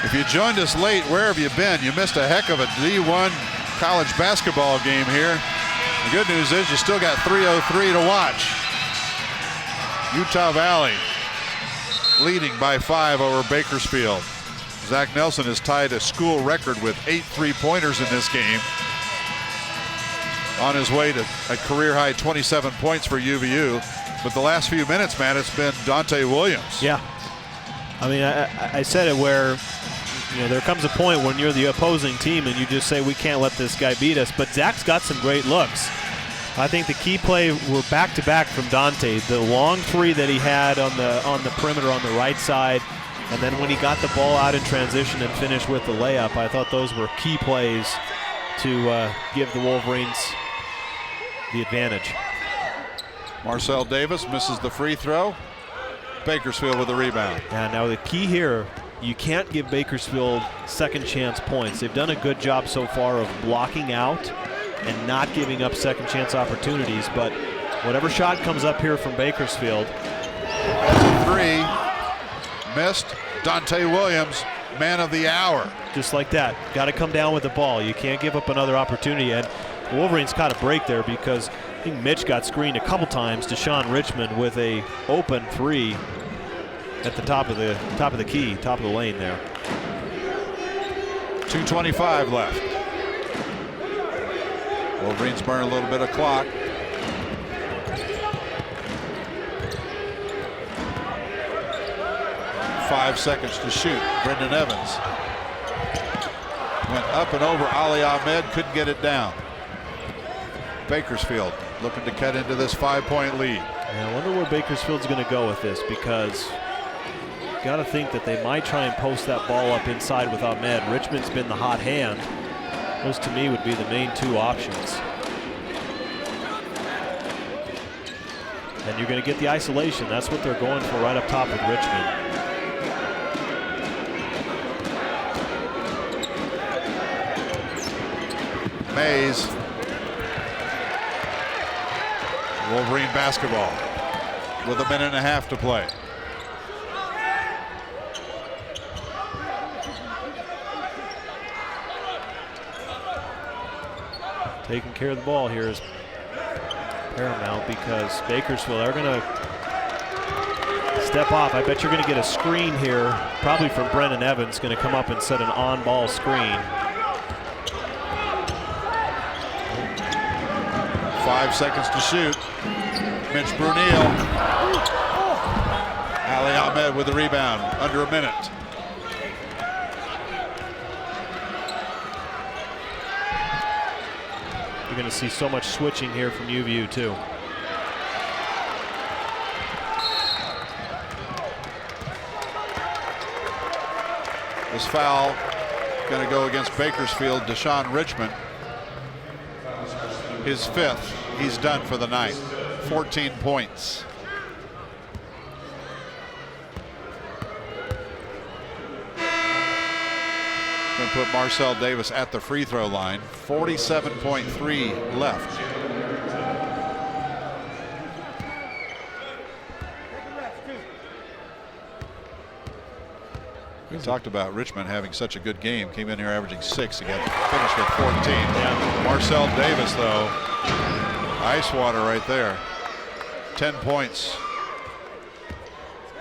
[SPEAKER 13] If you joined us late, where have you been? You missed a heck of a D1 college basketball game here. The good news is you still got 3:03 to watch. Utah Valley leading by 5 over Bakersfield. Zach Nelson has tied a school record with 8 3-pointers in this game. On his way to a career-high 27 points for UVU. But the last few minutes, man, it's been Dante Williams.
[SPEAKER 2] Yeah. I mean, I said it where, you know, there comes a point when you're the opposing team and you just say, we can't let this guy beat us. But Zach's got some great looks. I think the key play were back-to-back from Dante. The long 3 that he had on the perimeter on the right side, and then when he got the ball out in transition and finished with the layup, I thought those were key plays to give the Wolverines the advantage.
[SPEAKER 13] Marcel Davis misses the free throw. Bakersfield with the rebound.
[SPEAKER 2] Yeah, now the key here, you can't give Bakersfield second chance points. They've done a good job so far of blocking out and not giving up second chance opportunities, but whatever shot comes up here from Bakersfield.
[SPEAKER 13] 3 missed. Dante Williams, man of the hour.
[SPEAKER 2] Just like that. Got to come down with the ball. You can't give up another opportunity. And the Wolverines caught a break there because I think Mitch got screened a couple times. Deshaun Richmond with a open 3 at the top of the key, top of the lane there.
[SPEAKER 13] 2:25 left. Wolverines burn a little bit of clock. Five seconds to shoot. Brendan Evans went up and over Ali Ahmed, couldn't get it down. Bakersfield looking to cut into this 5-point lead.
[SPEAKER 2] Yeah, I wonder where Bakersfield's going to go with this, because you got to think that they might try and post that ball up inside with Ahmed. Richmond's been the hot hand. Those to me would be the main 2 options. And you're going to get the isolation. That's what they're going for right up top with Richmond.
[SPEAKER 13] Mays. Wolverine basketball with 1.5 minutes to play.
[SPEAKER 2] Taking care of the ball here is paramount because Bakersfield are going to step off. I bet you're going to get a screen here, probably from Brennan Evans, going to come up and set an on-ball screen.
[SPEAKER 13] 5 seconds to shoot. Mitch Brunel. Ali Ahmed with the rebound, under 1 minute.
[SPEAKER 2] You're going to see so much switching here from UVU too.
[SPEAKER 13] This foul going to go against Bakersfield, Deshaun Richmond. His 5th. He's done for the night. 14 points. Going to put Marcel Davis at the free throw line. 47.3 left. We talked about Richmond having such a good game. Came in here averaging 6. He got finished with 14.
[SPEAKER 2] Yeah.
[SPEAKER 13] Marcel Davis, though, ice water right there. 10 points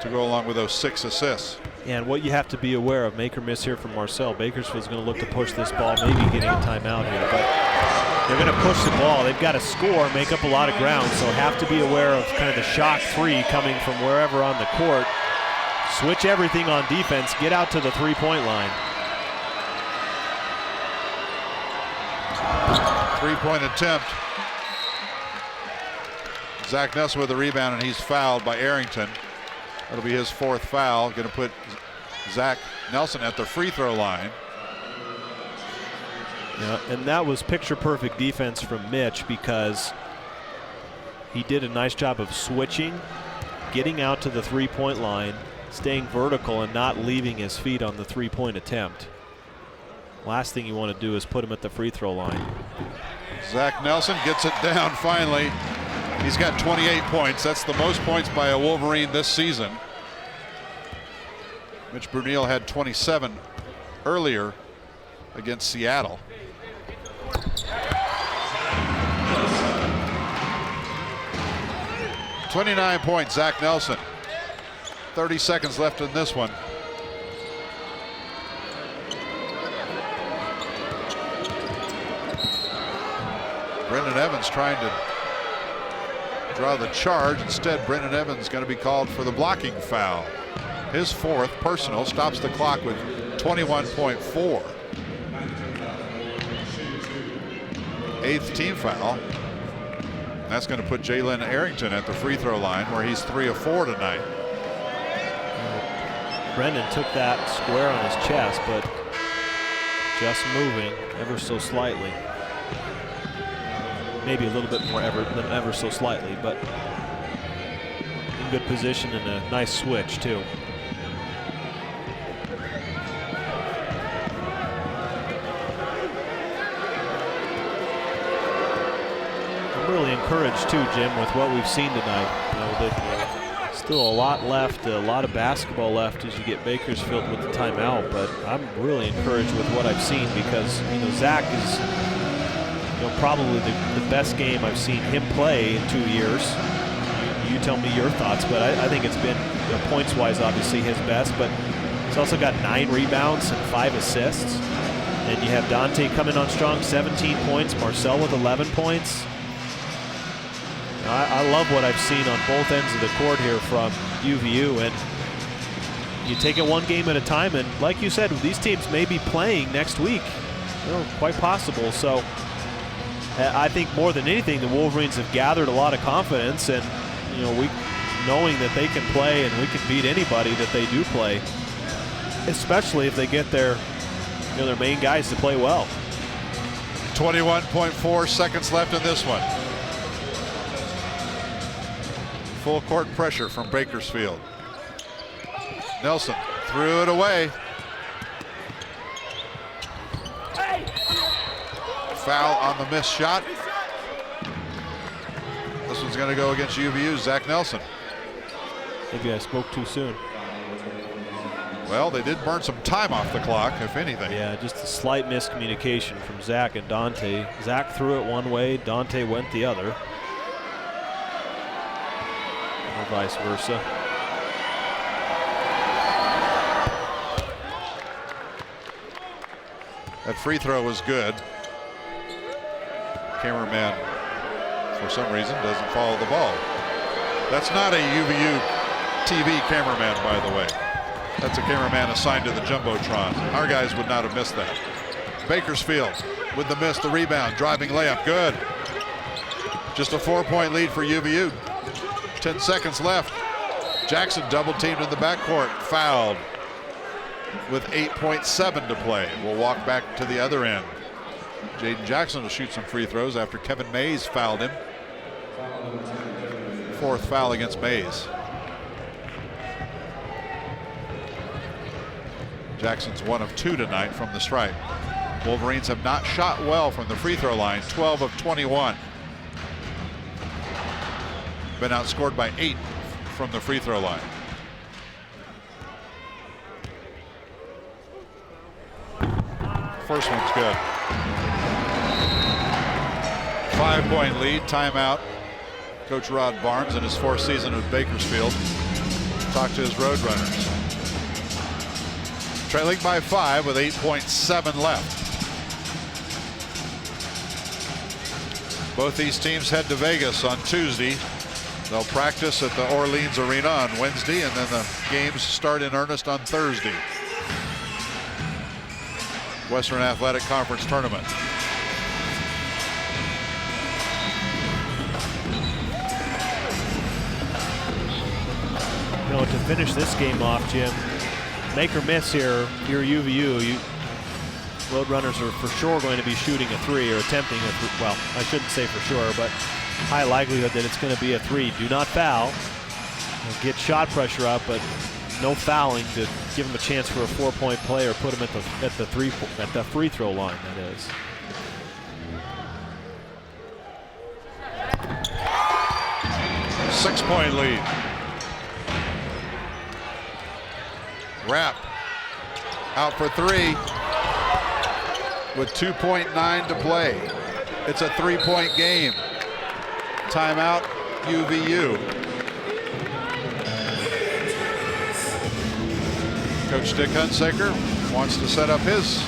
[SPEAKER 13] to go along with those 6 assists.
[SPEAKER 2] And what you have to be aware of, make or miss here from Marcel. Bakersfield's going to look to push this ball, maybe getting a timeout here, but they're going to push the ball. They've got to score, make up a lot of ground, so have to be aware of kind of the shock 3 coming from wherever on the court. Switch everything on defense, get out to the three-point line.
[SPEAKER 13] 3-point attempt. Zach Nelson with the rebound, and he's fouled by Arrington. That'll be his 4th foul. Going to put Zach Nelson at the free throw line.
[SPEAKER 2] Yeah, and that was picture-perfect defense from Mitch because he did a nice job of switching, getting out to the three-point line, staying vertical and not leaving his feet on the three-point attempt. Last thing you want to do is put him at the free throw line.
[SPEAKER 13] Zach Nelson gets it down finally. He's got 28 points. That's the most points by a Wolverine this season. Mitch Brunel had 27 earlier against Seattle. .29 points, Zach Nelson. 30 seconds left in this one. Brendan Evans trying to draw the charge. Instead, Brendan Evans going to be called for the blocking foul. His 4th personal, stops the clock with 21.4. 8th team foul. That's going to put Jalen Arrington at the free throw line, where he's 3 of 4 tonight.
[SPEAKER 2] Brendan took that square on his chest, but just moving ever so slightly. Maybe a little bit more than ever so slightly, but in good position and a nice switch too. I'm really encouraged too, Jim, with what we've seen tonight. You know, still a lot left, a lot of basketball left as you get Bakersfield with the timeout, but I'm really encouraged with what I've seen because, you know, Zach is, you know, probably the best game I've seen him play in 2 years. You tell me your thoughts, but I think it's been, you know, points-wise, obviously his best, but he's also got 9 rebounds and 5 assists. And you have Dante coming on strong, 17 points, Marcel with 11 points. I love what I've seen on both ends of the court here from UVU, and you take it one game at a time, and like you said, these teams may be playing next week. You know, quite possible. So I think more than anything, the Wolverines have gathered a lot of confidence, and you know, knowing that they can play and we can beat anybody that they do play, especially if they get their main guys to play well.
[SPEAKER 13] 21.4 seconds left in this one. Full court pressure from Bakersfield. Nelson threw it away. Foul on the missed shot. This one's going to go against UVU, Zach Nelson.
[SPEAKER 2] Maybe I spoke too soon.
[SPEAKER 13] Well, they did burn some time off the clock, if anything.
[SPEAKER 2] Yeah, just a slight miscommunication from Zach and Dante. Zach threw it one way, Dante went the other. Or vice versa.
[SPEAKER 13] That free throw was good. Cameraman, for some reason, doesn't follow the ball. That's not a UVU TV cameraman, by the way. That's a cameraman assigned to the Jumbotron. Our guys would not have missed that. Bakersfield with the miss, the rebound, driving layup, good. Just a 4-point lead for UVU. 10 seconds left. Jackson double teamed in the backcourt, fouled with 8.7 to play. We'll walk back to the other end. Jaden Jackson will shoot some free throws after Kevin Mays fouled him. 4th foul against Mays. Jackson's 1 of 2 tonight from the stripe. Wolverines have not shot well from the free throw line, 12 of 21. Been outscored by 8 from the free throw line. First one's good. 5-point lead, timeout. Coach Rod Barnes in his 4th season with Bakersfield talked to his Roadrunners. Trailing by 5 with 8.7 left. Both these teams head to Vegas on Tuesday. They'll practice at the Orleans Arena on Wednesday, and then the games start in earnest on Thursday. Western Athletic Conference Tournament.
[SPEAKER 2] You know, to finish this game off, Jim, make or miss here, you're UVU. Roadrunners are for sure going to be shooting a 3 or attempting a 3. Well, I shouldn't say for sure, but high likelihood that it's going to be a 3. Do not foul. Get shot pressure up, but no fouling to give them a chance for a 4-point play or put them at the free throw line. That is.
[SPEAKER 13] Six-point lead. Rapp out for 3 with 2.9 to play. It's a 3-point game. Timeout, UVU. Coach Dick Hunsaker wants to set up his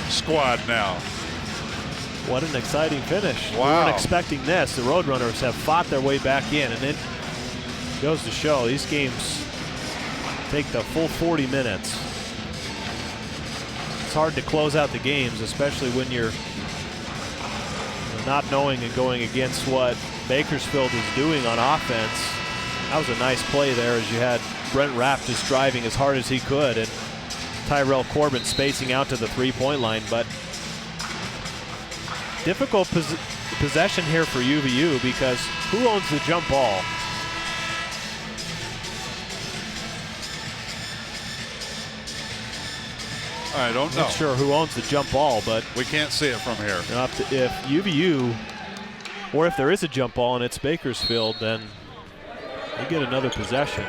[SPEAKER 13] squad now.
[SPEAKER 2] What an exciting finish.
[SPEAKER 13] Wow.
[SPEAKER 2] We weren't expecting this. The Roadrunners have fought their way back in, and it goes to show these games take the full 40 minutes. It's hard to close out the games, especially when you're not knowing and going against what Bakersfield is doing on offense. That was a nice play there as you had Brent Rapp just driving as hard as he could and Tyrell Corbin spacing out to the 3-point line. But difficult possession here for UVU because who owns the jump ball?
[SPEAKER 13] I don't know.
[SPEAKER 2] Not sure who owns the jump ball, but
[SPEAKER 13] we can't see it from here.
[SPEAKER 2] If UVU, or if there is a jump ball and it's Bakersfield, then you get another possession.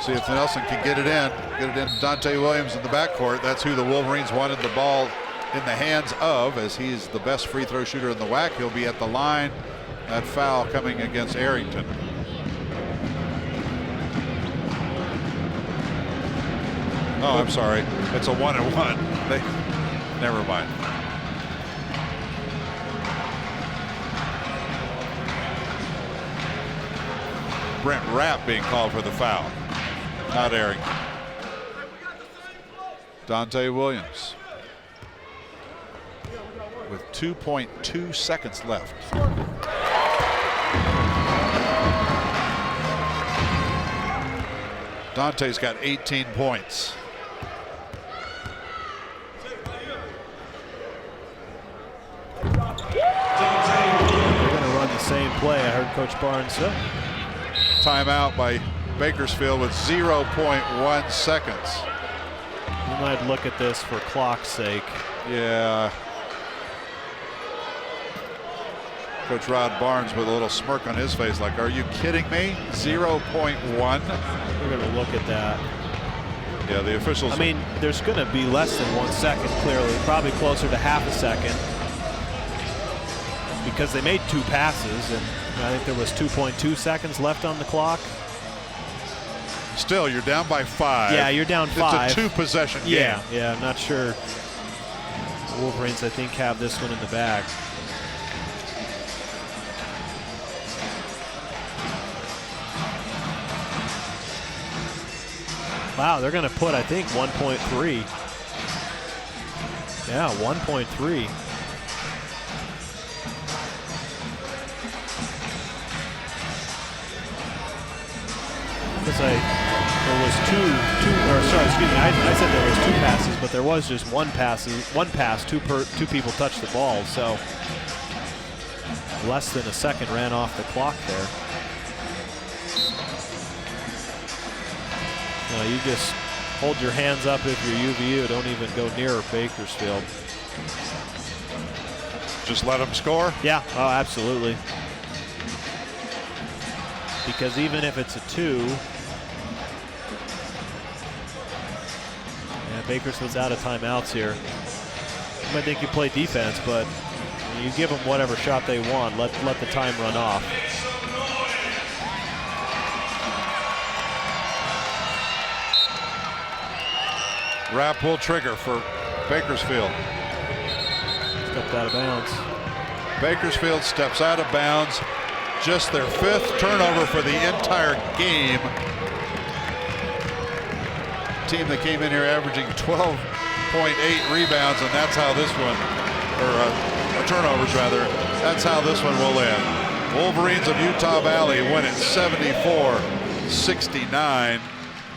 [SPEAKER 13] See if Nelson can get it in. Get it in Dante Williams in the backcourt. That's who the Wolverines wanted the ball in the hands of, as he's the best free throw shooter in the WAC. He'll be at the line. That foul coming against Arrington. Oh, I'm sorry. It's a 1-and-1. Never mind. Brent Rapp being called for the foul. Not Arrington. Dante Williams with 2.2 seconds left. Dante's got 18 points.
[SPEAKER 2] They're going to run the same play. I heard Coach Barnes say.
[SPEAKER 13] timeout by Bakersfield with 0.1 seconds.
[SPEAKER 2] You might look at this for clock's sake.
[SPEAKER 13] Yeah. Coach Rod Barnes with a little smirk on his face like, are you kidding me? 0.1.
[SPEAKER 2] We're going to look at that.
[SPEAKER 13] Yeah, the officials.
[SPEAKER 2] I mean, there's going to be less than 1 second, clearly. Probably closer to half a second. Because they made 2 passes, and I think there was 2.2 seconds left on the clock.
[SPEAKER 13] Still, you're down by 5.
[SPEAKER 2] Yeah, you're down 5.
[SPEAKER 13] It's a 2-possession game.
[SPEAKER 2] Yeah, I'm not sure. The Wolverines, I think, have this one in the bag. Wow, they're going to put, I think, 1.3. Yeah, 1.3. Because there was I said there was 2 passes, but there was just one pass, two people touched the ball, so less than a second ran off the clock there. You just hold your hands up if you're UVU. Don't even go near Bakersfield.
[SPEAKER 13] Just let them score?
[SPEAKER 2] Yeah, oh, absolutely. Because even if it's a 2, Bakersfield's out of timeouts here. You might think you play defense, but you give them whatever shot they want. Let the time run off.
[SPEAKER 13] Wrap will trigger for Bakersfield.
[SPEAKER 2] Stepped out of bounds.
[SPEAKER 13] Bakersfield steps out of bounds. Just their 5th turnover for the entire game. Team that came in here averaging 12.8 rebounds, and that's how this one, or turnovers rather, that's how this one will end. Wolverines of Utah Valley win it 74-69.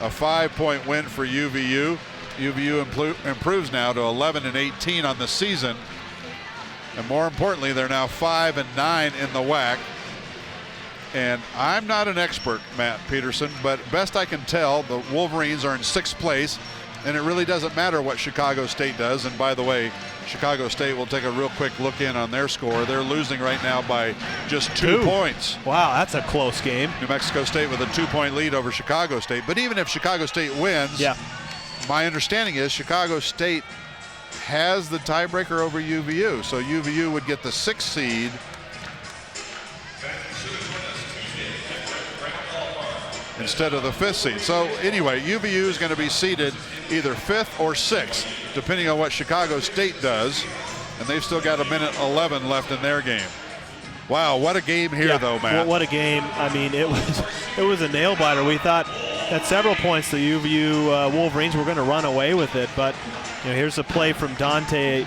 [SPEAKER 13] A 5-point win for UVU. UVU improves now to 11-18 on the season. And more importantly, they're now 5-9 in the WAC. And I'm not an expert, Matt Peterson, but best I can tell, the Wolverines are in 6th place, and it really doesn't matter what Chicago State does. And by the way, Chicago State will take a real quick look in on their score. They're losing right now by just 2 points.
[SPEAKER 2] Wow, that's a close game.
[SPEAKER 13] New Mexico State with a 2-point lead over Chicago State. But even if Chicago State wins, my understanding is Chicago State has the tiebreaker over UVU. So UVU would get the 6th seed. Instead of the 5th seed. So anyway, UVU is going to be seeded either 5th or 6th, depending on what Chicago State does. And they've still got 1:11 left in their game. Wow, what a game here, though, Matt.
[SPEAKER 2] Well, what a game. I mean, it was a nail biter. We thought at several points the UVU Wolverines were going to run away with it, but here's a play from Dante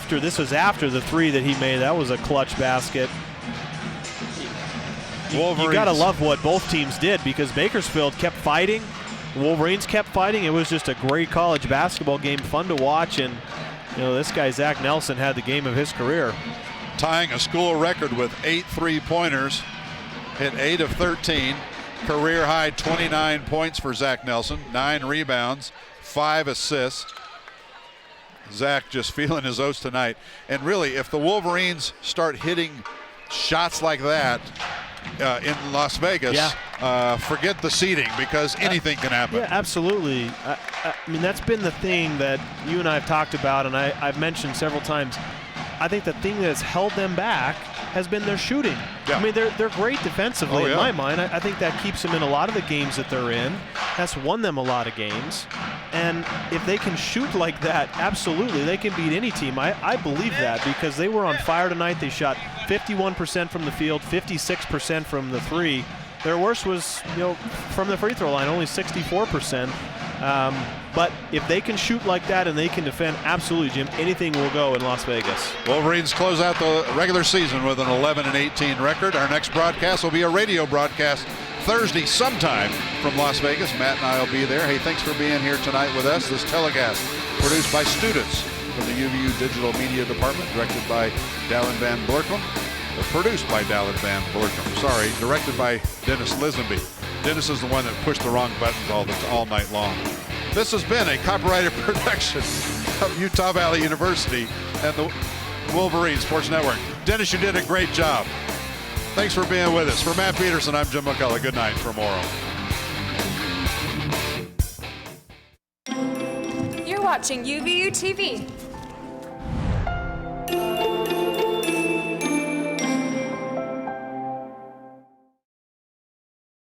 [SPEAKER 2] this was after the 3 that he made. That was a clutch basket. You got to love what both teams did, because Bakersfield kept fighting. The Wolverines kept fighting. It was just a great college basketball game, fun to watch. And this guy, Zach Nelson, had the game of his career.
[SPEAKER 13] Tying a school record with 8 3-pointers, hit 8 of 13. Career high 29 points for Zach Nelson, 9 rebounds, 5 assists. Zach just feeling his oats tonight. And really, if the Wolverines start hitting shots like that in Las Vegas, forget the seeding, because anything can happen.
[SPEAKER 2] Yeah, absolutely. I mean, that's been the thing that you and I have talked about, and I've mentioned several times. I think the thing that has held them back has been their shooting.
[SPEAKER 13] Yeah.
[SPEAKER 2] I mean, they're great defensively in my mind. I think that keeps them in a lot of the games that they're in. That's won them a lot of games. And if they can shoot like that, absolutely, they can beat any team. I believe that, because they were on fire tonight. They shot 51% from the field, 56% from the 3. Their worst was, from the free throw line, only 64%. But if they can shoot like that and they can defend, absolutely, Jim, anything will go in Las Vegas.
[SPEAKER 13] Wolverines close out the regular season with an 11-18 record. Our next broadcast will be a radio broadcast Thursday sometime from Las Vegas. Matt and I will be there. Hey, thanks for being here tonight with us. This telecast produced by students from the UVU Digital Media Department, directed by Dallin Van Blurkum. Produced by Dallin Van Blurkum. Directed by Dennis Lisenby. Dennis is the one that pushed the wrong buttons all night long. This has been a copyrighted production of Utah Valley University and the Wolverine Sports Network. Dennis, you did a great job. Thanks for being with us. For Matt Peterson, I'm Jim McCullough. Good night from Oro.
[SPEAKER 12] You're watching UVU TV.